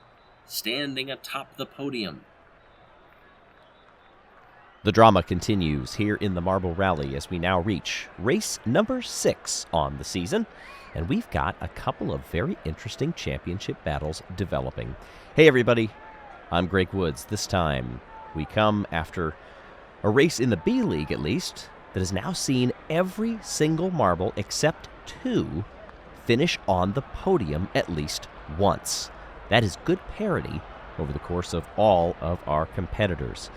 Standing atop the podium. The drama continues here in the Marble Rally as we now reach race number 6 on the season, and we've got a couple of very interesting championship battles developing. Hey everybody, I'm Greg Woods. This time we come after a race in the B League at least that has now seen every single marble except 2 finish on the podium at least once. That is good parity over the course of all of our competitors.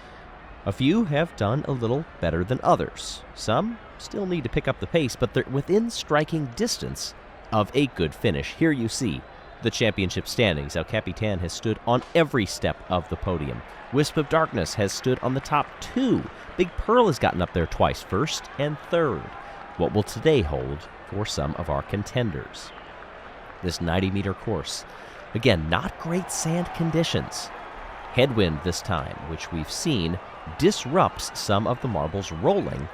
A few have done a little better than others. Some still need to pick up the pace, but they're within striking distance of a good finish. Here you see the championship standings. El Capitan has stood on every step of the podium. Wisp of Darkness has stood on the top 2. Big Pearl has gotten up there twice, 1st and 3rd. What will today hold for some of our contenders? This 90-meter course. Again, not great sand conditions. Headwind this time, which we've seen, disrupts some of the marbles rolling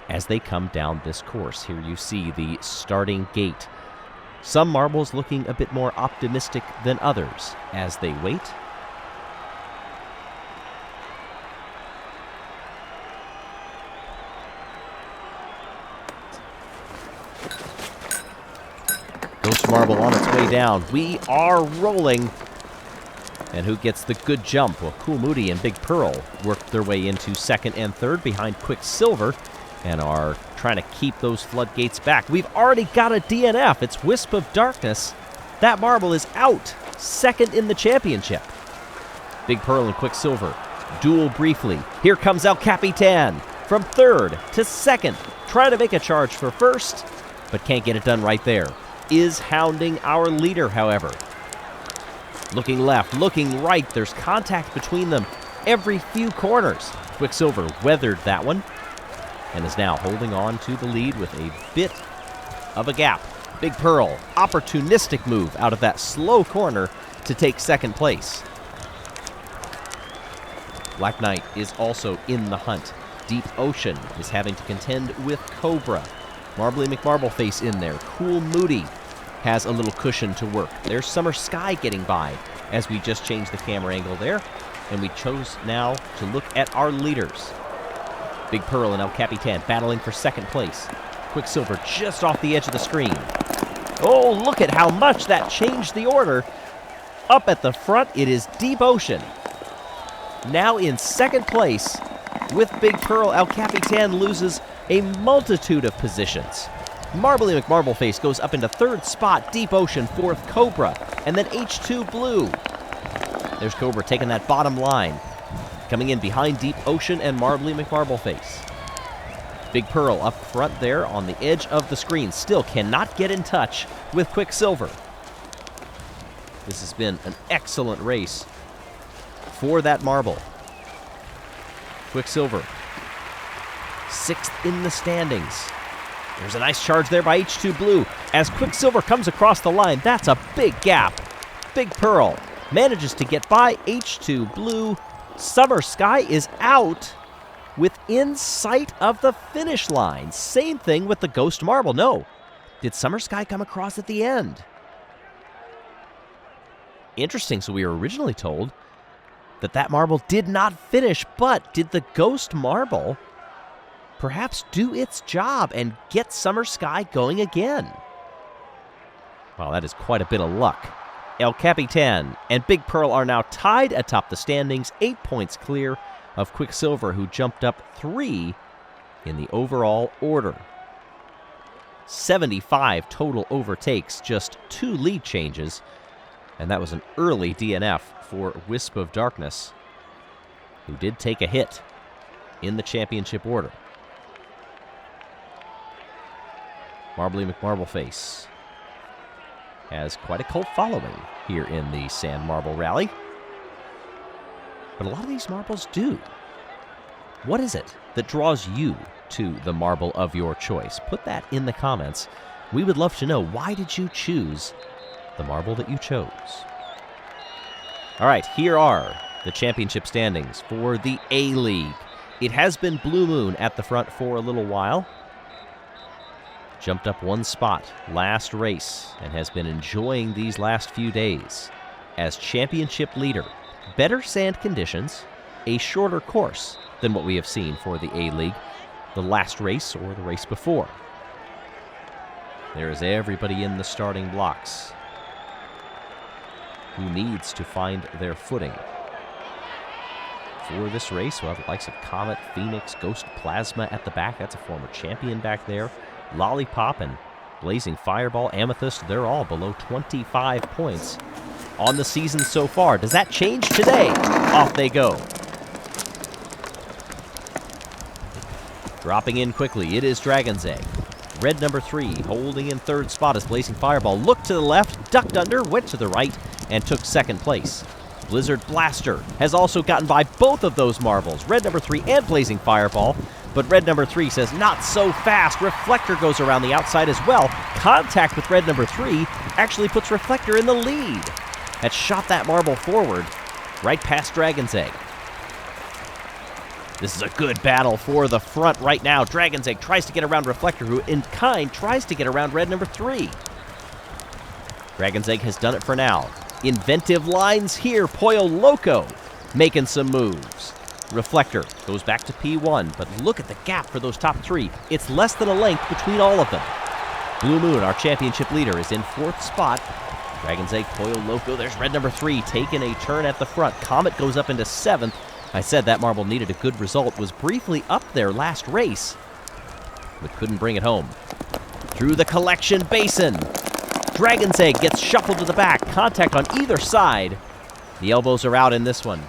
as they come down this course. Here you see the starting gate. Some marbles looking a bit more optimistic than others as they wait. Ghost Marble on its way down. We are rolling. And who gets the good jump? Well, Cool Moody and Big Pearl worked their way into 2nd and 3rd behind Quicksilver and are trying to keep those floodgates back. We've already got a DNF. It's Wisp of Darkness. That marble is out. 2nd in the championship. Big Pearl and Quicksilver duel briefly. Here comes El Capitan from 3rd to 2nd. Trying to make a charge for 1st, but can't get it done right there. Is hounding our leader, however. Looking left, looking right. There's contact between them every few corners. Quicksilver weathered that one and is now holding on to the lead with a bit of a gap. Big Pearl, opportunistic move out of that slow corner to take 2nd place. Black Knight is also in the hunt. Deep Ocean is having to contend with Cobra. Marbly McMarbleface in there. Cool Moody has a little cushion to work. There's Summer Sky getting by as we just changed the camera angle there, and we chose now to look at our leaders. Big Pearl and El Capitan battling for 2nd place. Quicksilver just off the edge of the screen. Oh, look at how much that changed the order. Up at the front, it is Deep Ocean. Now in 2nd place with Big Pearl. El Capitan loses a multitude of positions. Marbly McMarbleface goes up into third spot, Deep Ocean fourth, Cobra, and then H2 Blue. There's Cobra taking that bottom line, coming in behind Deep Ocean and Marbly McMarbleface. Big Pearl up front there on the edge of the screen, still cannot get in touch with Quicksilver. This has been an excellent race for that marble. Quicksilver, sixth in the standings. There's a nice charge there by H2 Blue. As Quicksilver comes across the line, that's a big gap. Big Pearl manages to get by H2 Blue. Summer Sky is out within sight of the finish line. Same thing with the Ghost Marble. No. Did Summer Sky come across at the end? Interesting. So we were originally told that marble did not finish, but did the Ghost Marble perhaps do its job and get Summer Sky going again? Wow, that is quite a bit of luck. El Capitan and Big Pearl are now tied atop the standings, 8 points clear of Quicksilver, who jumped up 3 in the overall order. 75 total overtakes, just 2 lead changes, and that was an early DNF for Wisp of Darkness, who did take a hit in the championship order. Marbly McMarbleface has quite a cult following here in the Sand Marble Rally. But a lot of these marbles do. What is it that draws you to the marble of your choice? Put that in the comments. We would love to know, why did you choose the marble that you chose? All right, here are the championship standings for the A-League. It has been Blue Moon at the front for a little while. Jumped up 1 spot last race and has been enjoying these last few days as championship leader. Better sand conditions, a shorter course than what we have seen for the A-League, the last race or the race before. There is everybody in the starting blocks who needs to find their footing for this race. We'll have the likes of Comet, Phoenix, Ghost Plasma at the back. That's a former champion back there. Lollipop and Blazing Fireball, Amethyst, they're all below 25 points on the season so far. Does that change today? Off they go. Dropping in quickly, it is Dragon's Egg. Red number 3, holding in third spot as Blazing Fireball looked to the left, ducked under, went to the right, and took second place. Blizzard Blaster has also gotten by both of those marbles, Red number 3 and Blazing Fireball, but Red number 3 says, not so fast. Reflektor goes around the outside as well. Contact with Red number 3 actually puts Reflektor in the lead. That shot that marble forward, right past Dragon's Egg. This is a good battle for the front right now. Dragon's Egg tries to get around Reflektor, who in kind tries to get around Red number 3. Dragon's Egg has done it for now. Inventive lines here. Pollo Loco making some moves. Reflektor goes back to P1, but look at the gap for those top 3. It's less than a length between all of them. Blue Moon, our championship leader, is in 4th spot. Dragon's Egg, Pollo Loco, there's Red number 3 taking a turn at the front. Comet goes up into 7th. I said that marble needed a good result, was briefly up there last race, but couldn't bring it home. Through the collection basin, Dragon's Egg gets shuffled to the back. Contact on either side. The elbows are out in this one.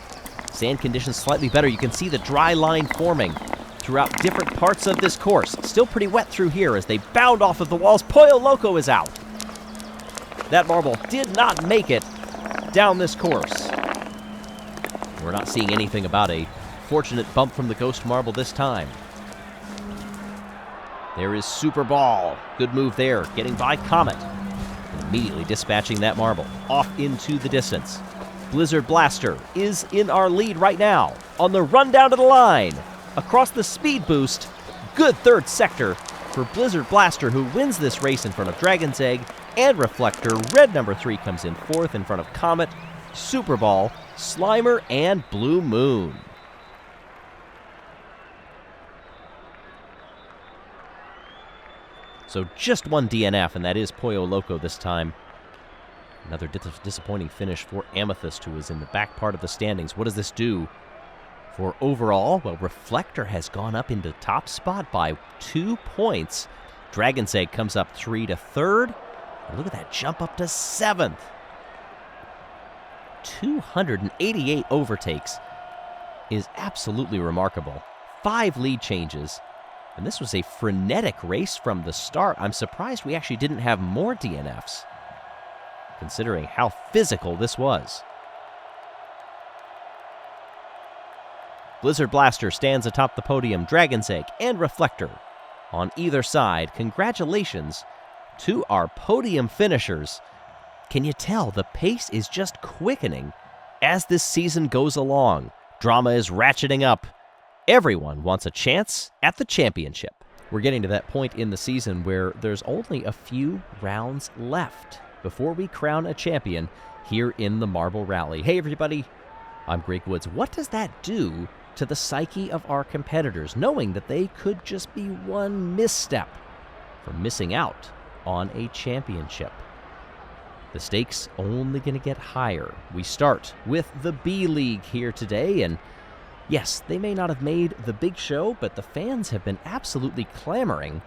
Sand conditions slightly better. You can see the dry line forming throughout different parts of this course. Still pretty wet through here as they bound off of the walls. Pollo Loco is out. That marble did not make it down this course. We're not seeing anything about a fortunate bump from the Ghost Marble this time. There is Super Ball. Good move there, getting by Comet. And immediately dispatching that marble off into the distance. Blizzard Blaster is in our lead right now on the run down to the line. Across the speed boost, good third sector for Blizzard Blaster, who wins this race in front of Dragon's Egg and Reflektor. Red number 3 comes in 4th in front of Comet, Super Ball, Slimer, and Blue Moon. So just one DNF, and that is Pollo Loco this time. Another disappointing finish for Amethyst, who is in the back part of the standings. What does this do for overall? Well, Reflektor has gone up into top spot by 2 points. Dragon's Egg comes up 3 to third. And look at that jump up to 7th. 288 overtakes is absolutely remarkable. 5 lead changes. And this was a frenetic race from the start. I'm surprised we actually didn't have more DNFs, considering how physical this was. Blizzard Blaster stands atop the podium, Dragon's Egg and Reflektor on either side. Congratulations to our podium finishers. Can you tell the pace is just quickening as this season goes along? Drama is ratcheting up. Everyone wants a chance at the championship. We're getting to that point in the season where there's only a few rounds left before we crown a champion here in the Marble Rally. Hey everybody, I'm Greg Woods. What does that do to the psyche of our competitors, knowing that they could just be one misstep from missing out on a championship? The stakes only going to get higher. We start with the B League here today, and yes, they may not have made the big show, but the fans have been absolutely clamoring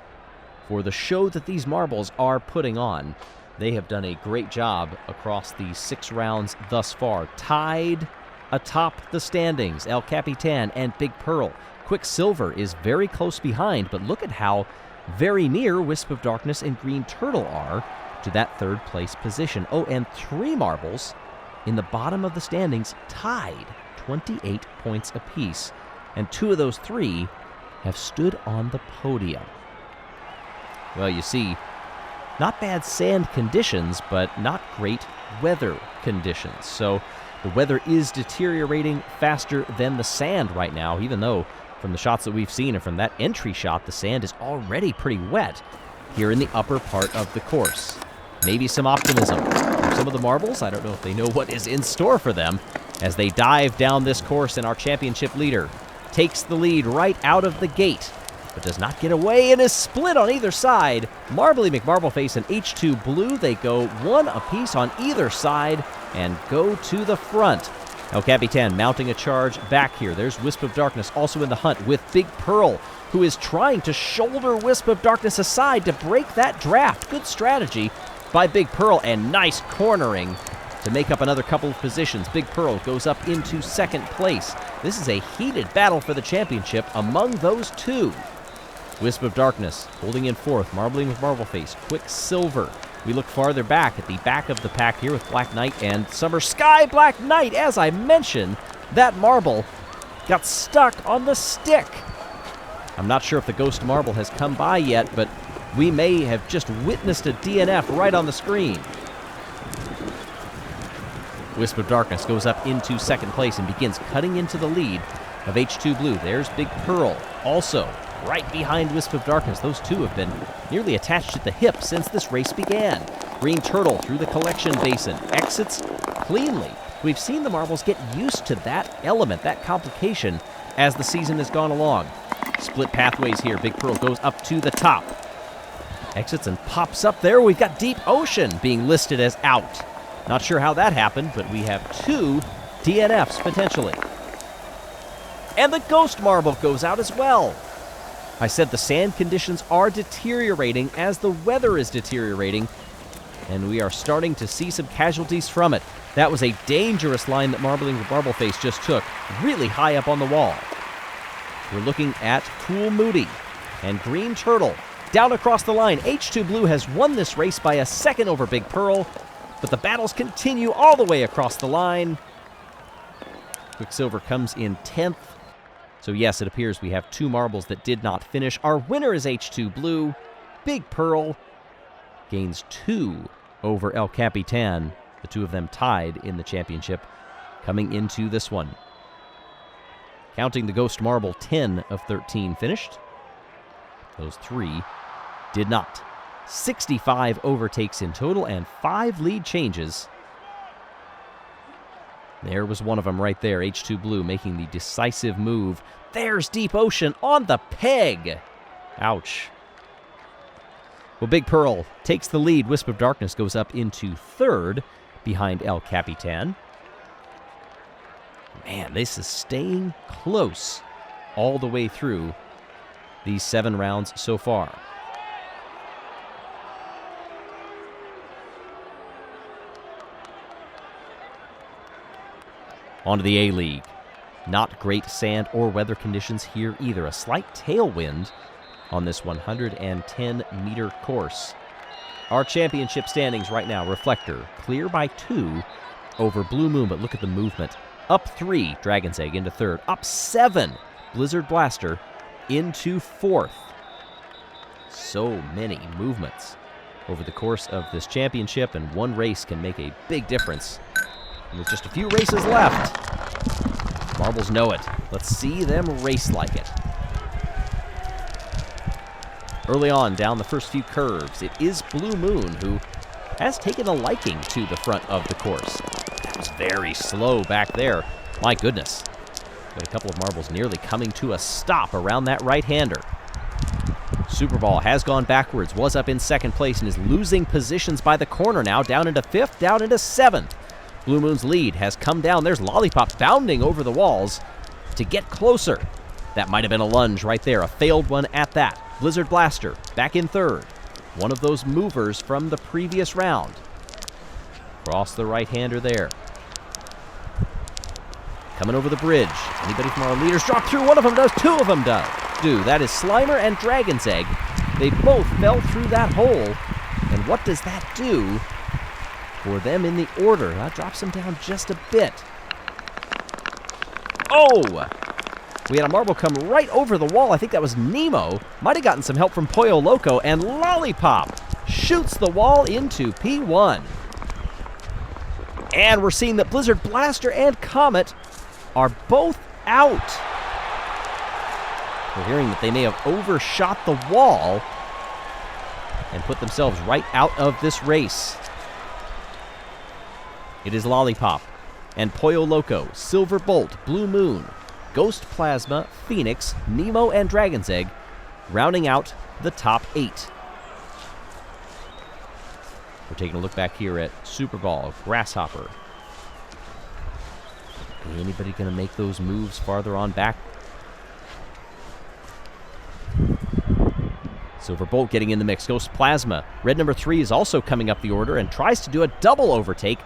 for the show that these marbles are putting on. They have done a great job across the 6 rounds thus far. Tied atop the standings, El Capitan and Big Pearl. Quicksilver is very close behind, but look at how very near Wisp of Darkness and Green Turtle are to that 3rd place position. Oh, and 3 marbles in the bottom of the standings tied, 28 points apiece, and 2 of those 3 have stood on the podium. Well, you see, not bad sand conditions, but not great weather conditions. So the weather is deteriorating faster than the sand right now, even though from the shots that we've seen and from that entry shot, the sand is already pretty wet here in the upper part of the course. Maybe some optimism from some of the marbles. I don't know if they know what is in store for them as they dive down this course, and our championship leader takes the lead right out of the gate, but does not get away and is split on either side. Marbly McMarbleface and H2 Blue, they go 1 apiece on either side and go to the front. El Capitan mounting a charge back here. There's Wisp of Darkness also in the hunt with Big Pearl, who is trying to shoulder Wisp of Darkness aside to break that draft. Good strategy by Big Pearl, and nice cornering to make up another couple of positions. Big Pearl goes up into 2nd place. This is a heated battle for the championship among those 2. Wisp of Darkness holding in 4th, Marbling with Marbleface, Quicksilver. We look farther back at the back of the pack here with Black Knight and Summer Sky. Black Knight, as I mentioned, that marble got stuck on the stick. I'm not sure if the Ghost Marble has come by yet, but we may have just witnessed a DNF right on the screen. Wisp of Darkness goes up into 2nd place and begins cutting into the lead of H2 Blue. There's Big Pearl also right behind Wisp of Darkness. Those 2 have been nearly attached at the hip since this race began. Green Turtle through the collection basin exits cleanly. We've seen the marbles get used to that element, that complication, as the season has gone along. Split pathways here. Big Pearl goes up to the top, exits and pops up there. We've got Deep Ocean being listed as out. Not sure how that happened, but we have 2 DNFs potentially. And the Ghost Marble goes out as well. I said the sand conditions are deteriorating as the weather is deteriorating, and we are starting to see some casualties from it. That was a dangerous line that Marbling with Marbleface just took, really high up on the wall. We're looking at Cool Moody and Green Turtle down across the line. H2 Blue has won this race by a second over Big Pearl, but the battles continue all the way across the line. Quicksilver comes in 10th. So yes, it appears we have 2 marbles that did not finish. Our winner is H2 Blue. Big Pearl gains 2 over El Capitan. The 2 of them tied in the championship coming into this one. Counting the Ghost Marble, 10 of 13 finished. Those 3 did not. 65 overtakes in total and 5 lead changes. There was one of them right there, H2 Blue making the decisive move. There's Deep Ocean on the peg. Ouch. Well, Big Pearl takes the lead. Wisp of Darkness goes up into 3rd behind El Capitan. Man, this is staying close all the way through these 7 rounds so far. Onto the A-League. Not great sand or weather conditions here either. A slight tailwind on this 110-meter course. Our championship standings right now, Reflektor clear by 2 over Blue Moon, but look at the movement. Up 3, Dragon's Egg into 3rd. Up 7, Blizzard Blaster into 4th. So many movements over the course of this championship, and one race can make a big difference. And with just a few races left, Marbles know it. Let's see them race like it. Early on, down the first few curves, it is Blue Moon who has taken a liking to the front of the course. That was very slow back there. My goodness. Got a couple of marbles nearly coming to a stop around that right-hander. Superball has gone backwards, was up in 2nd place, and is losing positions by the corner now, down into 5th, down into 7th. Blue Moon's lead has come down. There's Lollipop bounding over the walls to get closer. That might have been a lunge right there, a failed one at that. Blizzard Blaster back in 3rd. One of those movers from the previous round. Cross the right-hander there. Coming over the bridge. Anybody from our leaders drop through? One of them does. 2 of them do. That is Slimer and Dragon's Egg. They both fell through that hole. And what does that do for them in the order? That drops them down just a bit. Oh! We had a marble come right over the wall. I think that was Nemo. Might have gotten some help from Pollo Loco. And Lollipop shoots the wall into P1. And we're seeing that Blizzard Blaster and Comet are both out. We're hearing that they may have overshot the wall and put themselves right out of this race. It is Lollipop and Pollo Loco, Silver Bolt, Blue Moon, Ghost Plasma, Phoenix, Nemo, and Dragon's Egg, rounding out the top 8. We're taking a look back here at Superball, Grasshopper. Anybody going to make those moves farther on back? Silver Bolt getting in the mix. Ghost Plasma. Red number 3 is also coming up the order and tries to do a double overtake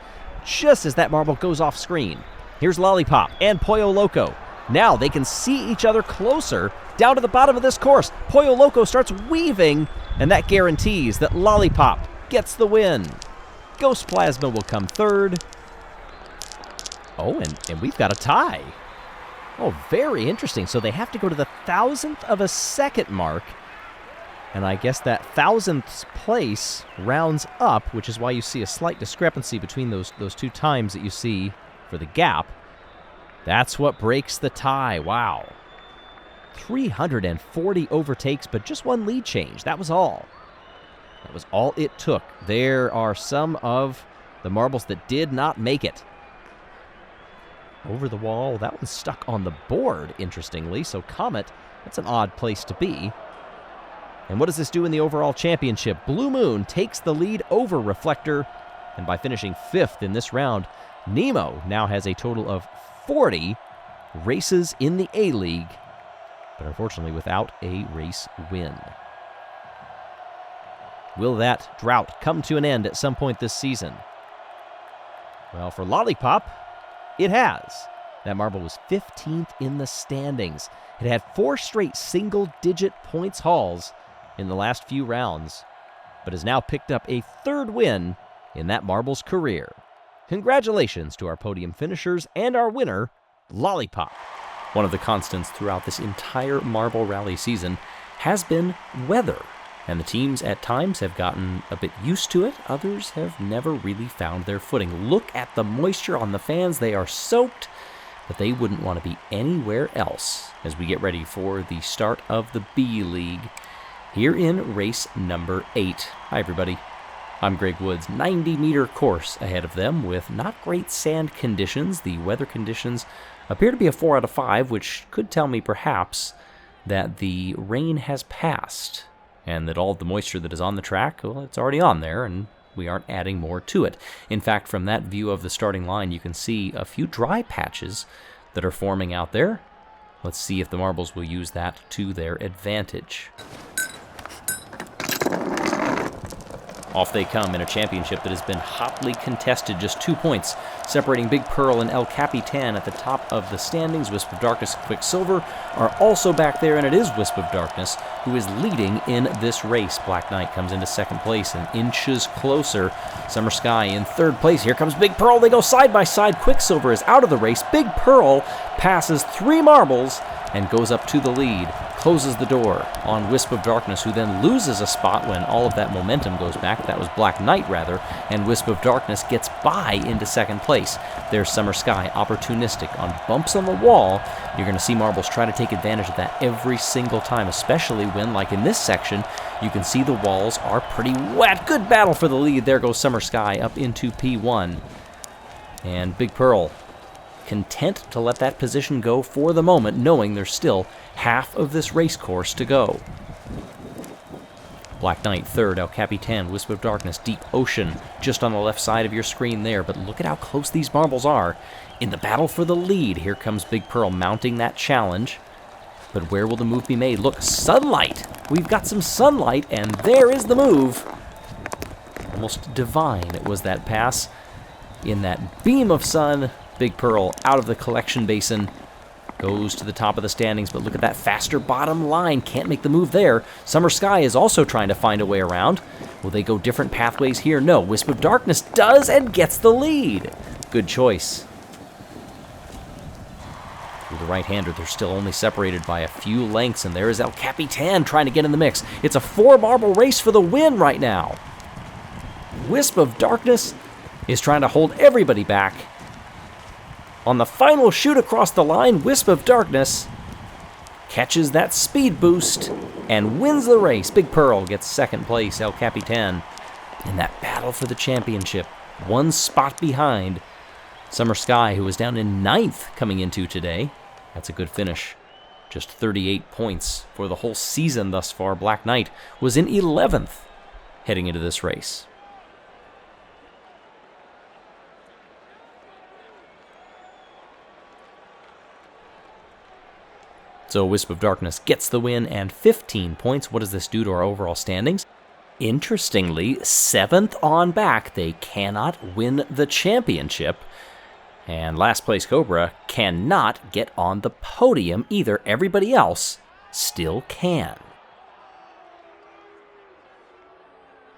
just as that marble goes off screen. Here's Lollipop and Pollo Loco. Now they can see each other closer down to the bottom of this course. Pollo Loco starts weaving, and that guarantees that Lollipop gets the win. Ghost Plasma will come 3rd. Oh, and we've got a tie. Oh, very interesting. So they have to go to the 1,000th of a second mark. And I guess that 1,000th place rounds up, which is why you see a slight discrepancy between those 2 times that you see for the gap. That's what breaks the tie. Wow. 340 overtakes, but just 1 lead change. That was all. That was all it took. There are some of the marbles that did not make it. Over the wall. That one's stuck on the board, interestingly. So Comet, that's an odd place to be. And what does this do in the overall championship? Blue Moon takes the lead over Reflektor. And by finishing 5th in this round, Nemo now has a total of 40 races in the A-League, but unfortunately without a race win. Will that drought come to an end at some point this season? Well, for Lollipop, it has. That marble was 15th in the standings. It had 4 straight single-digit points hauls in the last few rounds, but has now picked up a 3rd win in that marble's career. Congratulations to our podium finishers and our winner, Lollipop. One of the constants throughout this entire Marble Rally season has been weather, and the teams at times have gotten a bit used to it. Others have never really found their footing. Look at the moisture on the fans. They are soaked, but they wouldn't want to be anywhere else as we get ready for the start of the B League here in race number 8. Hi, everybody. I'm Greg Woods. 90-meter course ahead of them with not great sand conditions. The weather conditions appear to be a 4 out of 5, which could tell me perhaps that the rain has passed and that all the moisture that is on the track, well, it's already on there and we aren't adding more to it. In fact, from that view of the starting line, you can see a few dry patches that are forming out there. Let's see if the marbles will use that to their advantage. Off they come in a championship that has been hotly contested. Just 2 points separating Big Pearl and El Capitan at the top of the standings. Wisp of Darkness and Quicksilver are also back there, and it is Wisp of Darkness who is leading in this race. Black Knight comes into second place and inches closer. Summer Sky in third place. Here comes Big Pearl. They go side by side. Quicksilver is out of the race. Big Pearl passes 3 marbles and goes up to the lead. Closes the door on Wisp of Darkness, who then loses a spot when all of that momentum goes back. That was Black Knight, rather, and Wisp of Darkness gets by into second place. There's Summer Sky, opportunistic on bumps on the wall. You're going to see marbles try to take advantage of that every single time, especially when, like in this section, you can see the walls are pretty wet. Good battle for the lead. There goes Summer Sky up into P1. And Big Pearl content to let that position go for the moment, knowing there's still half of this race course to go. Black Knight third, El Capitan, Wisp of Darkness, Deep Ocean, just on the left side of your screen there, but look at how close these marbles are. In the battle for the lead, here comes Big Pearl mounting that challenge. But where will the move be made? Look, sunlight! We've got some sunlight, and there is the move. Almost divine it was that pass. In that beam of sun, Big Pearl out of the collection basin, goes to the top of the standings, but look at that faster bottom line. Can't make the move there. Summer Sky is also trying to find a way around. Will they go different pathways here? No. Wisp of Darkness does and gets the lead. Good choice. Through the right-hander, they're still only separated by a few lengths, and there is El Capitan trying to get in the mix. It's a 4-marble race for the win right now. Wisp of Darkness is trying to hold everybody back. On the final shoot across the line, Wisp of Darkness catches that speed boost and wins the race. Big Pearl gets second place. El Capitan in that battle for the championship, 1 spot behind Summer Sky, who was down in 9th coming into today. That's a good finish. Just 38 points for the whole season thus far. Black Knight was in 11th heading into this race. So Wisp of Darkness gets the win and 15 points. What does this do to our overall standings? Interestingly, 7th on back. They cannot win the championship. And last place Cobra cannot get on the podium either. Everybody else still can.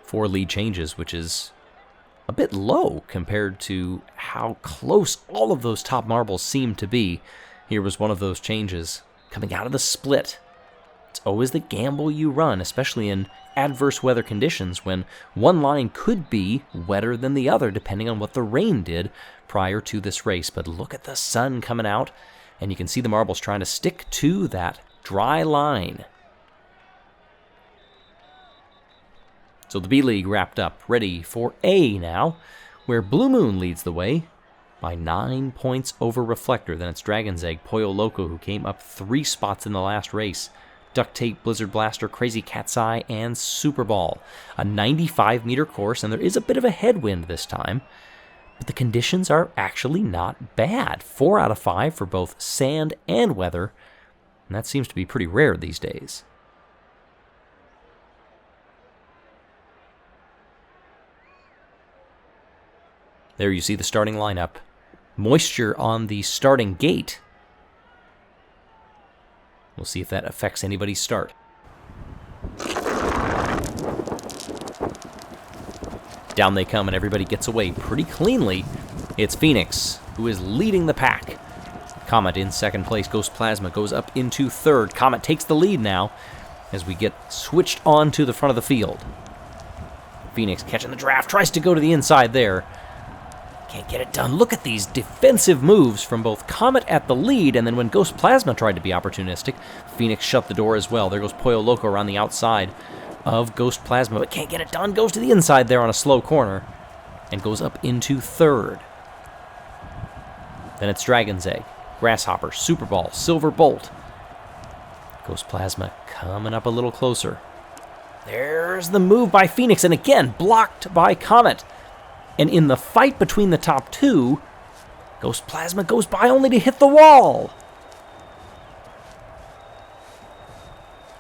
4 lead changes, which is a bit low compared to how close all of those top marbles seem to be. Here was one of those changes. Coming out of the split. It's always the gamble you run, especially in adverse weather conditions when one line could be wetter than the other depending on what the rain did prior to this race. But look at the sun coming out, and you can see the marbles trying to stick to that dry line. So the B-League wrapped up, ready for A now, where Blue Moon leads the way by 9 points over Reflektor. Then it's Dragon's Egg, Pollo Loco, who came up 3 spots in the last race. Duct Tape, Blizzard Blaster, Crazy Cat's Eye, and Super Ball. A 95-meter course, and there is a bit of a headwind this time. But the conditions are actually not bad. 4 out of 5 for both sand and weather. And that seems to be pretty rare these days. There you see the starting lineup. Moisture on the starting gate. We'll see if that affects anybody's start. Down they come, and everybody gets away pretty cleanly. It's Phoenix, who is leading the pack. Comet in second place. Ghost Plasma goes up into third. Comet takes the lead now as we get switched on to the front of the field. Phoenix catching the draft, tries to go to the inside there. Can't get it done. Look at these defensive moves from both Comet at the lead, and then when Ghost Plasma tried to be opportunistic, Phoenix shut the door as well. There goes Pollo Loco around the outside of Ghost Plasma, but can't get it done. Goes to the inside there on a slow corner and goes up into third. Then it's Dragon's Egg, Grasshopper, Super Ball, Silver Bolt. Ghost Plasma coming up a little closer. There's the move by Phoenix, and again, blocked by Comet. And in the fight between the top two, Ghost Plasma goes by only to hit the wall.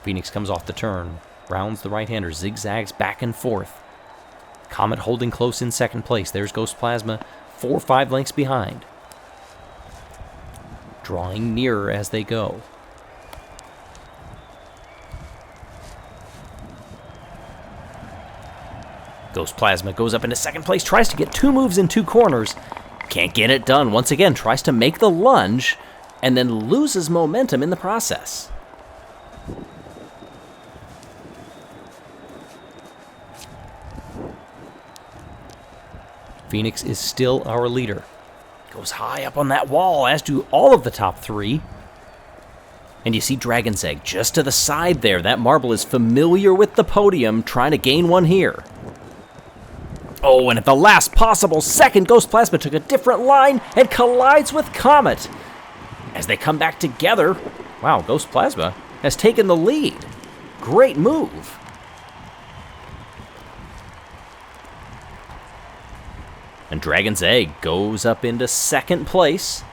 Phoenix comes off the turn, rounds the right-hander, zigzags back and forth. Comet holding close in second place. There's Ghost Plasma, 4 or 5 lengths behind. Drawing nearer as they go. Ghost Plasma goes up into second place, tries to get 2 moves in 2 corners. Can't get it done. Once again, tries to make the lunge, and then loses momentum in the process. Phoenix is still our leader. Goes high up on that wall, as do all of the top 3. And you see Dragon's Egg just to the side there. That marble is familiar with the podium, trying to gain one here. Oh, and at the last possible second, Ghost Plasma took a different line and collides with Comet. As they come back together, wow, Ghost Plasma has taken the lead. Great move. And Dragon's Egg goes up into second place.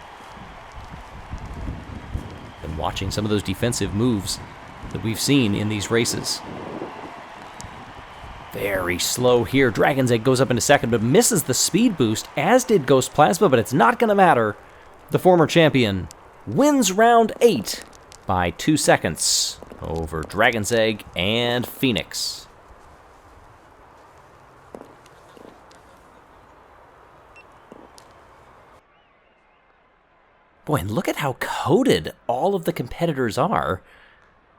Been watching some of those defensive moves that we've seen in these races. Very slow here. Dragon's Egg goes up into second, but misses the speed boost, as did Ghost Plasma, but it's not going to matter. The former champion wins round 8 by 2 seconds over Dragon's Egg and Phoenix. Boy, and look at how coated all of the competitors are.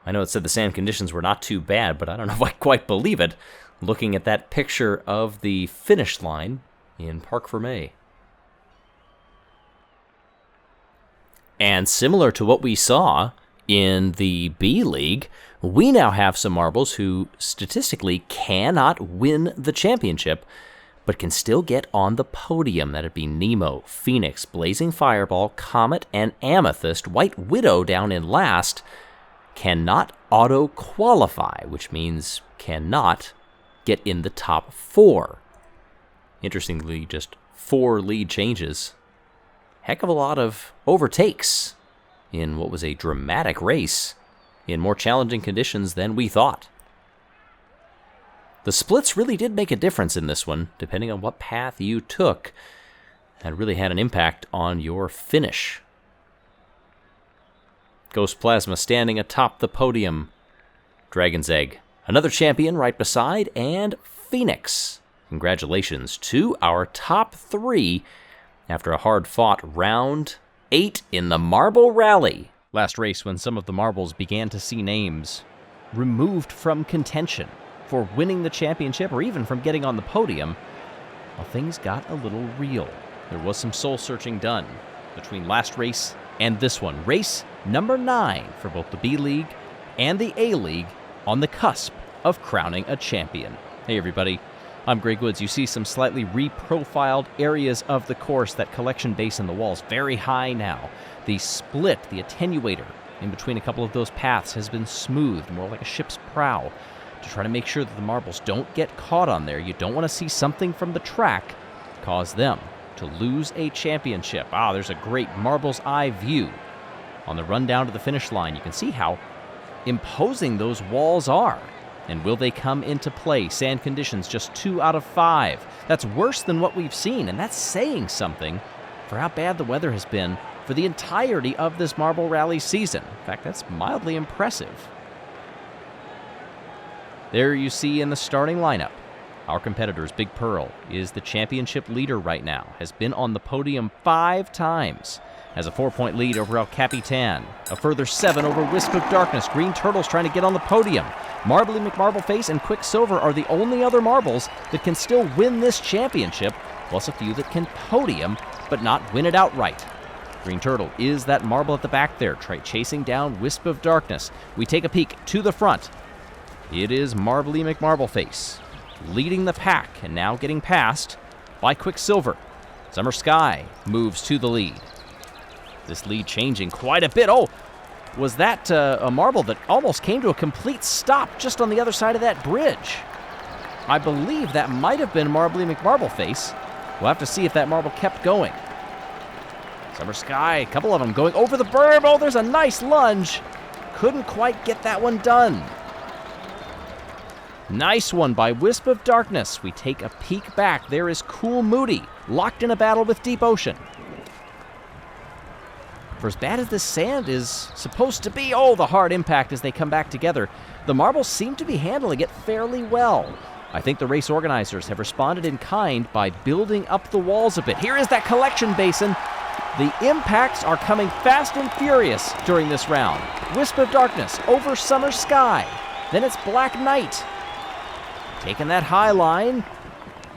I know it said the sand conditions were not too bad, but I don't know if I quite believe it, looking at that picture of the finish line in Parc Fermé. And similar to what we saw in the B League, we now have some marbles who statistically cannot win the championship, but can still get on the podium. That'd be Nemo, Phoenix, Blazing Fireball, Comet, and Amethyst. White Widow down in last cannot auto-qualify, which means cannot get in the top 4. Interestingly, just 4 lead changes. Heck of a lot of overtakes in what was a dramatic race in more challenging conditions than we thought. The splits really did make a difference in this one, depending on what path you took. That really had an impact on your finish. Ghost Plasma standing atop the podium. Dragon's Egg, another champion right beside, and Phoenix. Congratulations to our top 3 after a hard-fought round 8 in the Marble Rally. Last race when some of the marbles began to see names removed from contention for winning the championship or even from getting on the podium, well, things got a little real. There was some soul-searching done between last race and this one. Race number 9 for both the B League and the A League, on the cusp of crowning a champion. Hey everybody, I'm Greg Woods. You see some slightly reprofiled areas of the course. That collection base in the walls, very high now. The split, the attenuator in between a couple of those paths has been smoothed, more like a ship's prow, to try to make sure that the marbles don't get caught on there. You don't want to see something from the track cause them to lose a championship. There's a great Marble's Eye view on the run down to the finish line. You can see how imposing those walls are. And will they come into play? Sand conditions just 2 out of 5. That's worse than what we've seen, and that's saying something for how bad the weather has been for the entirety of this Marble Rally season. In fact, that's mildly impressive. There you see in the starting lineup, our competitors. Big Pearl is the championship leader right now, has been on the podium 5 times, has a 4-point lead over El Capitan, a further 7 over Wisp of Darkness. Green Turtle's trying to get on the podium. Marbly McMarbleface and Quicksilver are the only other marbles that can still win this championship, plus a few that can podium but not win it outright. Green Turtle is that marble at the back there, chasing down Wisp of Darkness. We take a peek to the front. It is Marbly McMarbleface leading the pack and now getting passed by Quicksilver. Summer Sky moves to the lead. This lead changing quite a bit. Oh, was that a marble that almost came to a complete stop just on the other side of that bridge? I believe that might have been Marbly McMarbleface. We'll have to see if that marble kept going. Summer Sky, a couple of them going over the berm. Oh, there's a nice lunge. Couldn't quite get that one done. Nice one by Wisp of Darkness. We take a peek back. There is Cool Moody, locked in a battle with Deep Ocean. For as bad as this sand is supposed to be, the hard impact as they come back together. The marbles seem to be handling it fairly well. I think the race organizers have responded in kind by building up the walls a bit. Here is that collection basin. The impacts are coming fast and furious during this round. Wisp of Darkness over Summer Sky. Then it's Black Knight. Taking that high line,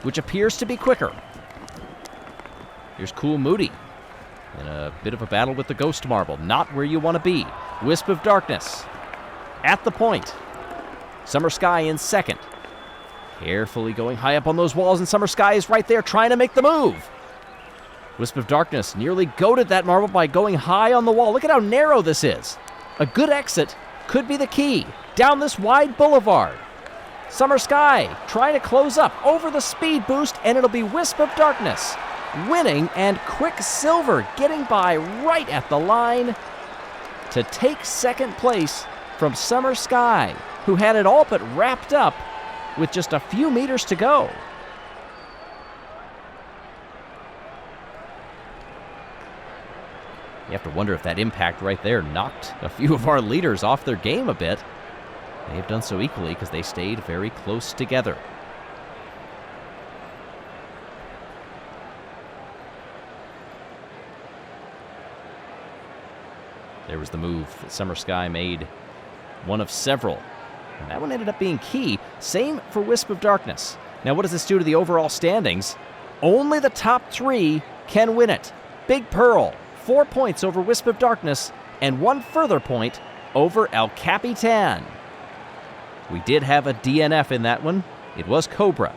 which appears to be quicker. Here's Cool Moody in a bit of a battle with the Ghost Marble. Not where you want to be. Wisp of Darkness at the point. Summer Sky in second. Carefully going high up on those walls, and Summer Sky is right there trying to make the move. Wisp of Darkness nearly goaded that marble by going high on the wall. Look at how narrow this is. A good exit could be the key. Down this wide boulevard. Summer Sky trying to close up over the speed boost, and it'll be Wisp of Darkness winning, and Quicksilver getting by right at the line to take second place from Summer Sky, who had it all but wrapped up with just a few meters to go. You have to wonder if that impact right there knocked a few of our leaders off their game a bit. They've done so equally because they stayed very close together. There was the move that Summer Sky made, one of several. And that one ended up being key. Same for Wisp of Darkness. Now what does this do to the overall standings? Only the top three can win it. Big Pearl, 4 points over Wisp of Darkness, and one further point over El Capitan. We did have a DNF in that one. It was Cobra,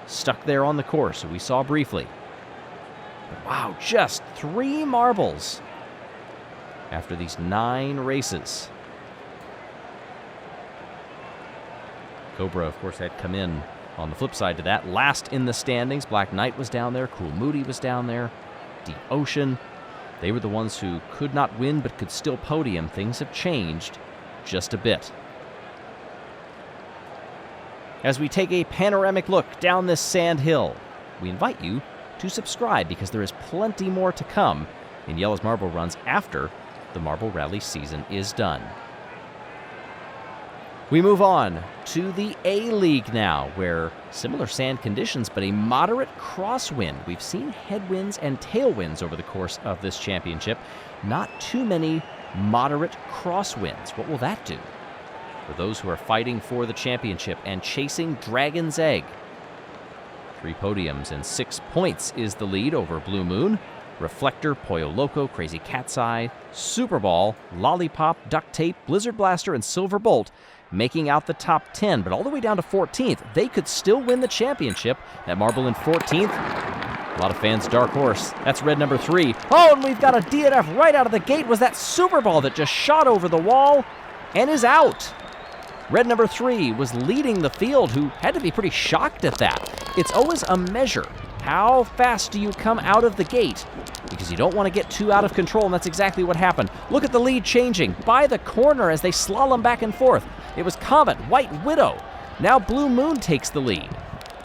stuck there on the course, we saw briefly. But wow, just 3 marbles after these 9 races. Cobra, of course, had come in on the flip side to that. Last in the standings, Black Knight was down there, Cool Moody was down there, Deep Ocean. They were the ones who could not win but could still podium. Things have changed just a bit. As we take a panoramic look down this sand hill, we invite you to subscribe because there is plenty more to come in Jelle's Marble Runs after the Marble Rally season is done. We move on to the A-League now, where similar sand conditions, but a moderate crosswind. We've seen headwinds and tailwinds over the course of this championship. Not too many moderate crosswinds. What will that do for those who are fighting for the championship and chasing Dragon's Egg? 3 podiums and 6 points is the lead over Blue Moon, Reflektor, Pollo Loco, Crazy Cat's Eye, Super Ball, Lollipop, Duct Tape, Blizzard Blaster, and Silver Bolt, making out the top 10, but all the way down to 14th. They could still win the championship. That marble in 14th, a lot of fans' dark horse. That's red number 3. Oh, and we've got a DNF right out of the gate. Was that Super Ball that just shot over the wall and is out. Red number 3 was leading the field, who had to be pretty shocked at that. It's always a measure. How fast do you come out of the gate? Because you don't want to get too out of control, and that's exactly what happened. Look at the lead changing by the corner as they slalom back and forth. It was Comet, White Widow. Now Blue Moon takes the lead.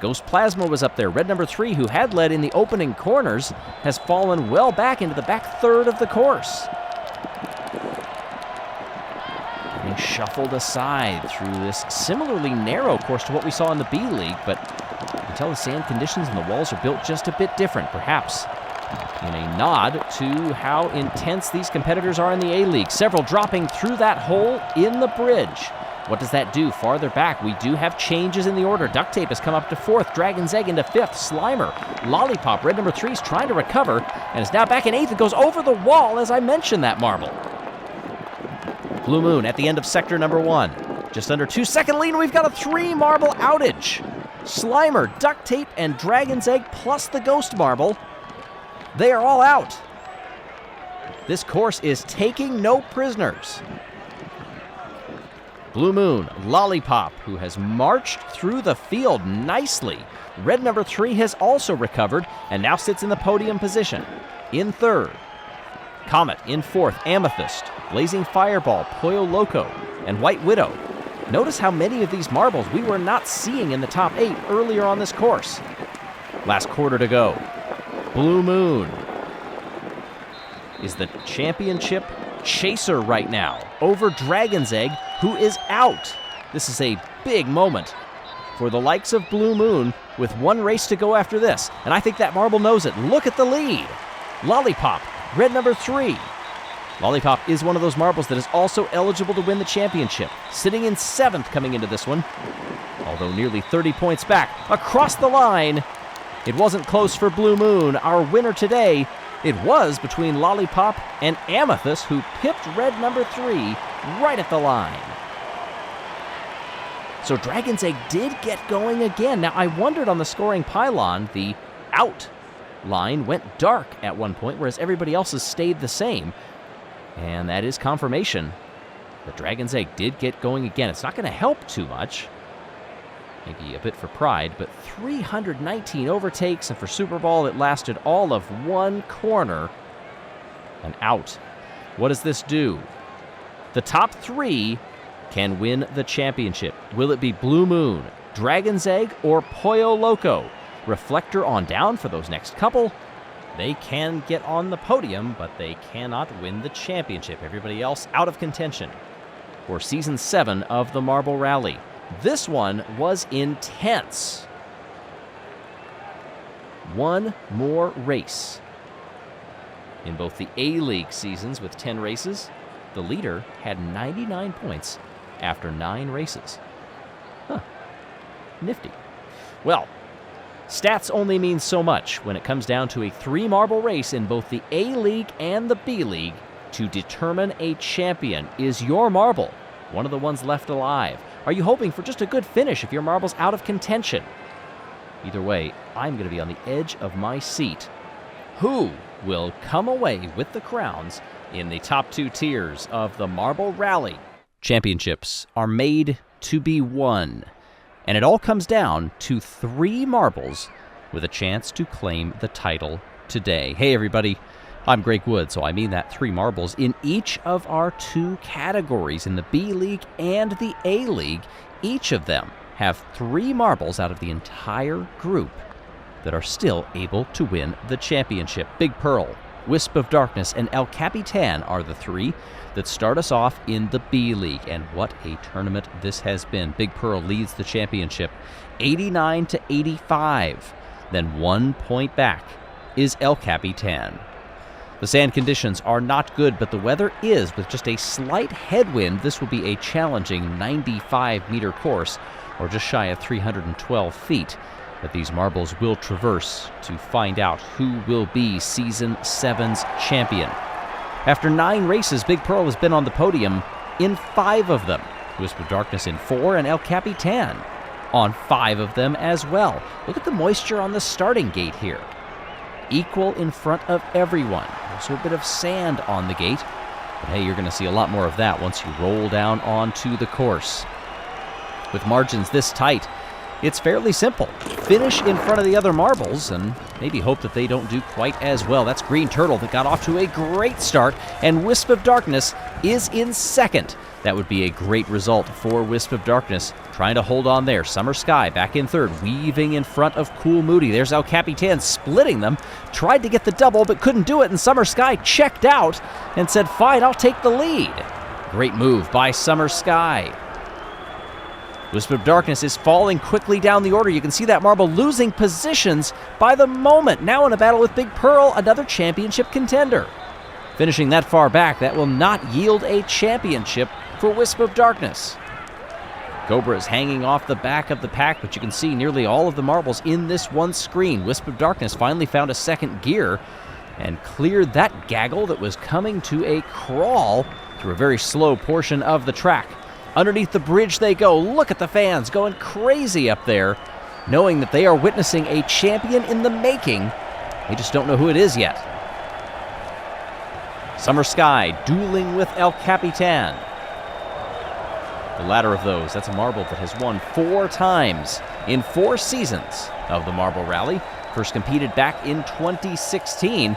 Ghost Plasma was up there. Red number 3, who had led in the opening corners, has fallen well back into the back third of the course. Being shuffled aside through this similarly narrow course to what we saw in the B-League, but you can tell the sand conditions and the walls are built just a bit different, perhaps in a nod to how intense these competitors are in the A-League. Several dropping through that hole in the bridge. What does that do? Farther back, we do have changes in the order. Duct Tape has come up to 4th, Dragon's Egg into 5th, Slimer, Lollipop, red number 3 is trying to recover, and is now back in 8th. It goes over the wall as I mentioned that marble. Blue Moon at the end of sector number 1. Just under 2-second lead, and we've got a 3 marble outage. Slimer, Duct Tape, and Dragon's Egg plus the Ghost Marble. They are all out. This course is taking no prisoners. Blue Moon, Lollipop, who has marched through the field nicely. Red number 3 has also recovered and now sits in the podium position. In 3rd, Comet in 4th, Amethyst, Blazing Fireball, Pollo Loco, and White Widow Notice how many of these marbles we were not seeing in the top 8 earlier on this course. Last quarter to go. Blue Moon is the championship chaser right now over Dragon's Egg, who is out. This is a big moment for the likes of Blue Moon with one race to go after this. And I think that marble knows it. Look at the lead. Lollipop, red number 3. Lollipop is one of those marbles that is also eligible to win the championship, sitting in 7th coming into this one, although nearly 30 points back. Across the line, it wasn't close for Blue Moon. Our winner today, it was between Lollipop and Amethyst, who pipped red number 3 right at the line. So Dragon's Egg did get going again. Now, I wondered on the scoring pylon, the out line went dark at one point, whereas everybody else's stayed the same. And that is confirmation that Dragon's Egg did get going again. It's not going to help too much. Maybe a bit for pride, but 319 overtakes, and for Super Bowl, it lasted all of one corner and out. What does this do? The top 3 can win the championship. Will it be Blue Moon, Dragon's Egg, or Pollo Loco? Reflektor on down for those next couple. They can get on the podium, but they cannot win the championship. Everybody else out of contention for Season 7 of the Marble Rally. This one was intense. One more race. In both the A-League seasons with 10 races, the leader had 99 points after 9 races. Nifty. Well, stats only mean so much when it comes down to a 3-marble race in both the A-League and the B-League to determine a champion. Is your marble one of the ones left alive? Are you hoping for just a good finish if your marble's out of contention? Either way, I'm going to be on the edge of my seat. Who will come away with the crowns in the top 2 tiers of the Marble Rally? Championships are made to be won. And it all comes down to 3 marbles with a chance to claim the title today. Hey, everybody. I'm Greg Wood, so I mean that 3 marbles in each of our 2 categories, in the B-League and the A-League. Each of them have 3 marbles out of the entire group that are still able to win the championship. Big Pearl, Wisp of Darkness, and El Capitan are the 3 that start us off in the B-League. And what a tournament this has been. Big Pearl leads the championship 89-85. Then 1 point back is El Capitan. The sand conditions are not good, but the weather is. With just a slight headwind, this will be a challenging 95-meter course, or just shy of 312 feet, that these marbles will traverse to find out who will be Season 7's champion. After 9 races, Big Pearl has been on the podium in 5 of them. Wisp of Darkness in 4, and El Capitan on 5 of them as well. Look at the moisture on the starting gate here. Equal in front of everyone. Also a bit of sand on the gate. But hey, you're going to see a lot more of that once you roll down onto the course. With margins this tight, it's fairly simple. Finish in front of the other marbles and maybe hope that they don't do quite as well. That's Green Turtle that got off to a great start, and Wisp of Darkness is in 2nd. That would be a great result for Wisp of Darkness, trying to hold on there. Summer Sky back in 3rd, weaving in front of Cool Moody. There's El Capitan splitting them. Tried to get the double, but couldn't do it, and Summer Sky checked out and said, fine, I'll take the lead. Great move by Summer Sky. Wisp of Darkness is falling quickly down the order. You can see that marble losing positions by the moment. Now in a battle with Big Pearl, another championship contender. Finishing that far back, that will not yield a championship for Wisp of Darkness. Cobra is hanging off the back of the pack, but you can see nearly all of the marbles in this one screen. Wisp of Darkness finally found a 2nd gear and cleared that gaggle that was coming to a crawl through a very slow portion of the track. Underneath the bridge they go. Look at the fans going crazy up there, knowing that they are witnessing a champion in the making. They just don't know who it is yet. Summer Sky dueling with El Capitan. The latter of those, that's a marble that has won 4 times in 4 seasons of the Marble Rally. First competed back in 2016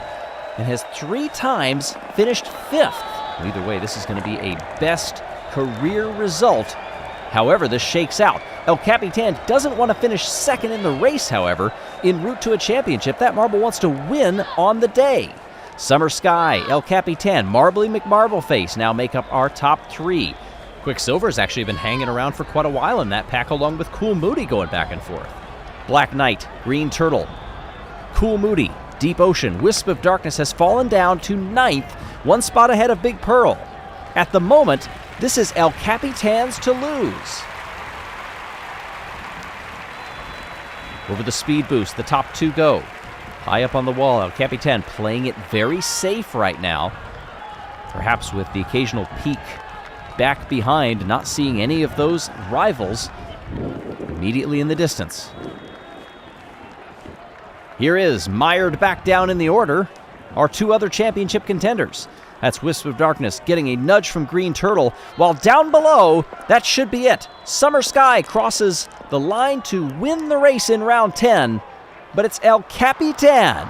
and has 3 times finished 5th. Either way, this is going to be a best career result However, this shakes out. El Capitan doesn't want to finish second in the race, however. En route to a championship, that marble wants to win on the day. Summer Sky, El Capitan, Marbly McMarbleface now make up our top three. Quicksilver's actually been hanging around for quite a while in that pack, along with Cool Moody going back and forth. Black Knight, Green Turtle, Cool Moody, Deep Ocean, Wisp of Darkness has fallen down to 9th, one spot ahead of Big Pearl. At the moment, this is El Capitan's to lose. Over the speed boost, the top two go. High up on the wall, El Capitan playing it very safe right now. Perhaps with the occasional peek back behind, not seeing any of those rivals immediately in the distance. Here is, mired back down in the order, our two other championship contenders. That's Wisp of Darkness getting a nudge from Green Turtle, while down below, that should be it. Summer Sky crosses the line to win the race in round 10, but it's El Capitan,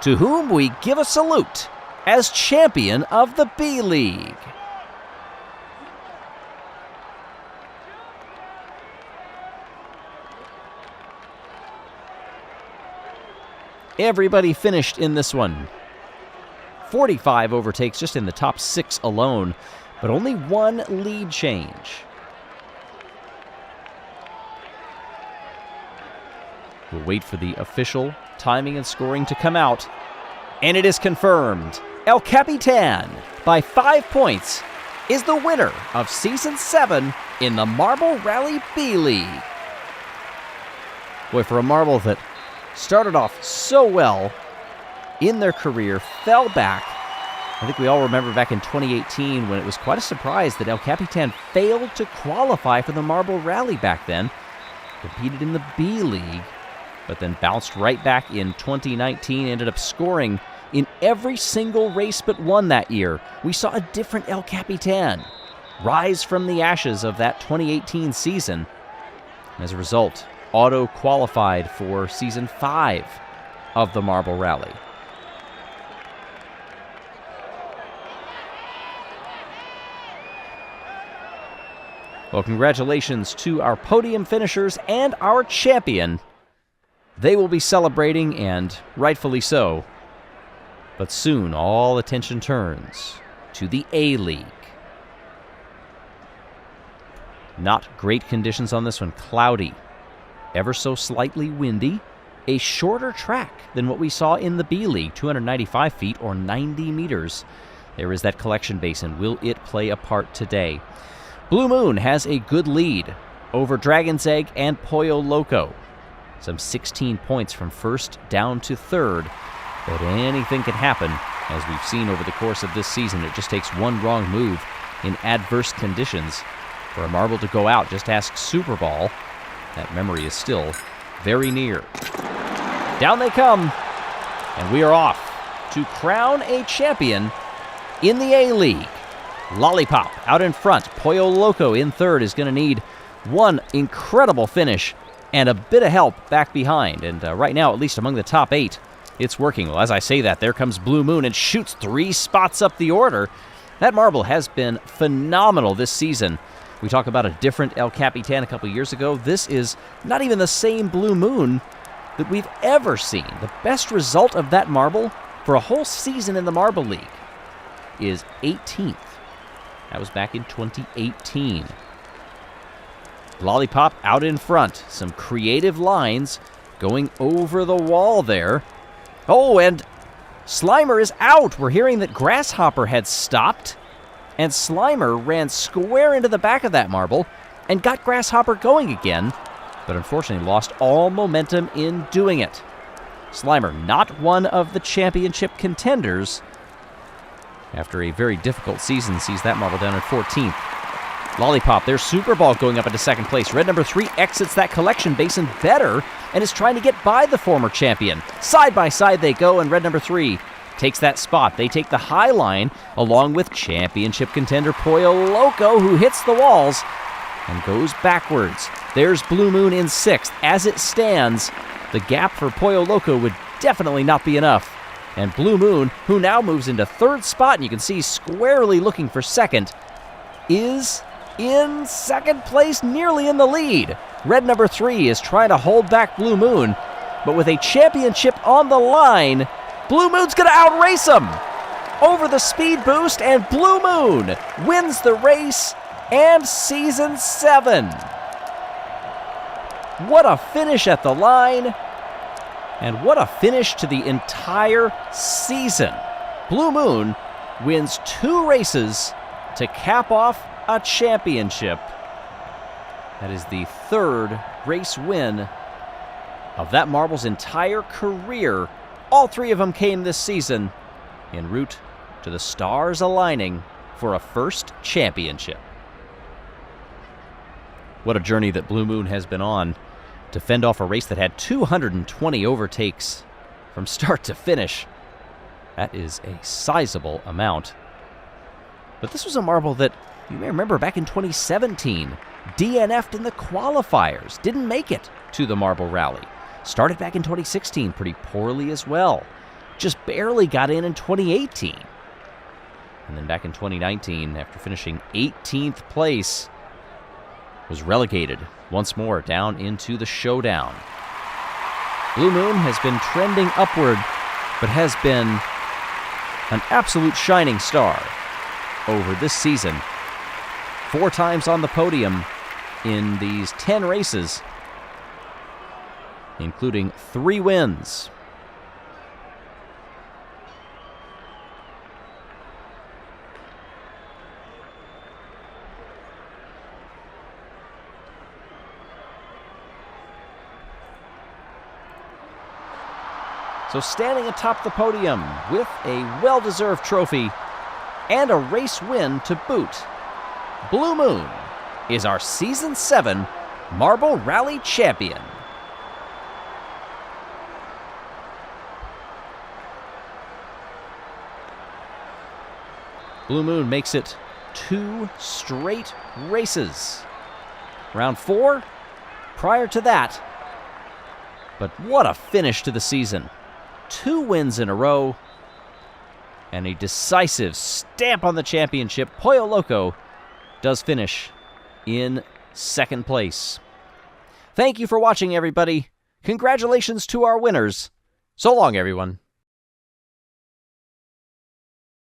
to whom we give a salute as champion of the B-League. Everybody finished in this one. 45 overtakes just in the top 6 alone, but only one lead change. We'll wait for the official timing and scoring to come out, and it is confirmed. El Capitan, by 5 points, is the winner of Season 7 in the Marble Rally B-League. Boy, for a marble that started off so well in their career, fell back. I think we all remember back in 2018 when it was quite a surprise that El Capitan failed to qualify for the Marble Rally back then. Competed in the B-League, but then bounced right back in 2019, ended up scoring in every single race but one that year. We saw a different El Capitan rise from the ashes of that 2018 season. As a result, auto-qualified for Season 5 of the Marble Rally. Well, congratulations to our podium finishers and our champion. They will be celebrating, and rightfully so. But soon, all attention turns to the A-League. Not great conditions on this one. Cloudy, ever so slightly windy, a shorter track than what we saw in the B-League, 295 feet or 90 meters. There is that collection basin. Will it play a part today? Blue Moon has a good lead over Dragon's Egg and Pollo Loco. Some 16 points from first down to third, but anything can happen. As we've seen over the course of this season, it just takes one wrong move in adverse conditions for a marble to go out. Just ask Super Ball. That memory is still very near. Down they come, and we are off to crown a champion in the A-League. Lollipop out in front. Pollo Loco in third is going to need one incredible finish and a bit of help back behind. And right now, at least among the top 8, it's working. Well, as I say that, there comes Blue Moon and shoots 3 spots up the order. That marble has been phenomenal this season. We talk about a different El Capitan a couple years ago. This is not even the same Blue Moon that we've ever seen. The best result of that marble for a whole season in the Marble League is 18th. That was back in 2018. Lollipop out in front. Some creative lines going over the wall there. Oh, and Slimer is out. We're hearing that Grasshopper had stopped, and Slimer ran square into the back of that marble and got Grasshopper going again, but unfortunately lost all momentum in doing it. Slimer, not one of the championship contenders, after a very difficult season, sees that marble down at 14th. Lollipop, there's Super Ball going up into second place. Red number 3 exits that collection basin better and is trying to get by the former champion. Side by side they go, and red number 3 takes that spot. They take the high line along with championship contender Pollo Loco, who hits the walls and goes backwards. There's Blue Moon in 6th. As it stands, the gap for Pollo Loco would definitely not be enough. And Blue Moon, who now moves into 3rd spot, and you can see squarely looking for 2nd, is in second place, nearly in the lead. Red number 3 is trying to hold back Blue Moon, but with a championship on the line, Blue Moon's going to outrace him. Over the speed boost, and Blue Moon wins the race and Season 7. What a finish at the line, and what a finish to the entire season. Blue Moon wins 2 races to cap off a championship. That is the 3rd race win of that marble's entire career. All 3 of them came this season en route to the stars aligning for a first championship. What a journey that Blue Moon has been on to fend off a race that had 220 overtakes from start to finish. That is a sizable amount. But this was a marble that you may remember back in 2017, DNF'd in the qualifiers, didn't make it to the Marble Rally. Started back in 2016 pretty poorly as well. Just barely got in 2018. And then back in 2019, after finishing 18th place, was relegated once more down into the showdown. Blue Moon has been trending upward, but has been an absolute shining star over this season. 4 times on the podium in these 10 races, including 3 wins. So standing atop the podium with a well-deserved trophy and a race win to boot, Blue Moon is our Season 7 Marble Rally champion. Blue Moon makes it 2 straight races. Round 4, prior to that. But what a finish to the season. 2 wins in a row, and a decisive stamp on the championship. Pollo Loco does finish in 2nd place. Thank you for watching, everybody. Congratulations to our winners. So long, everyone.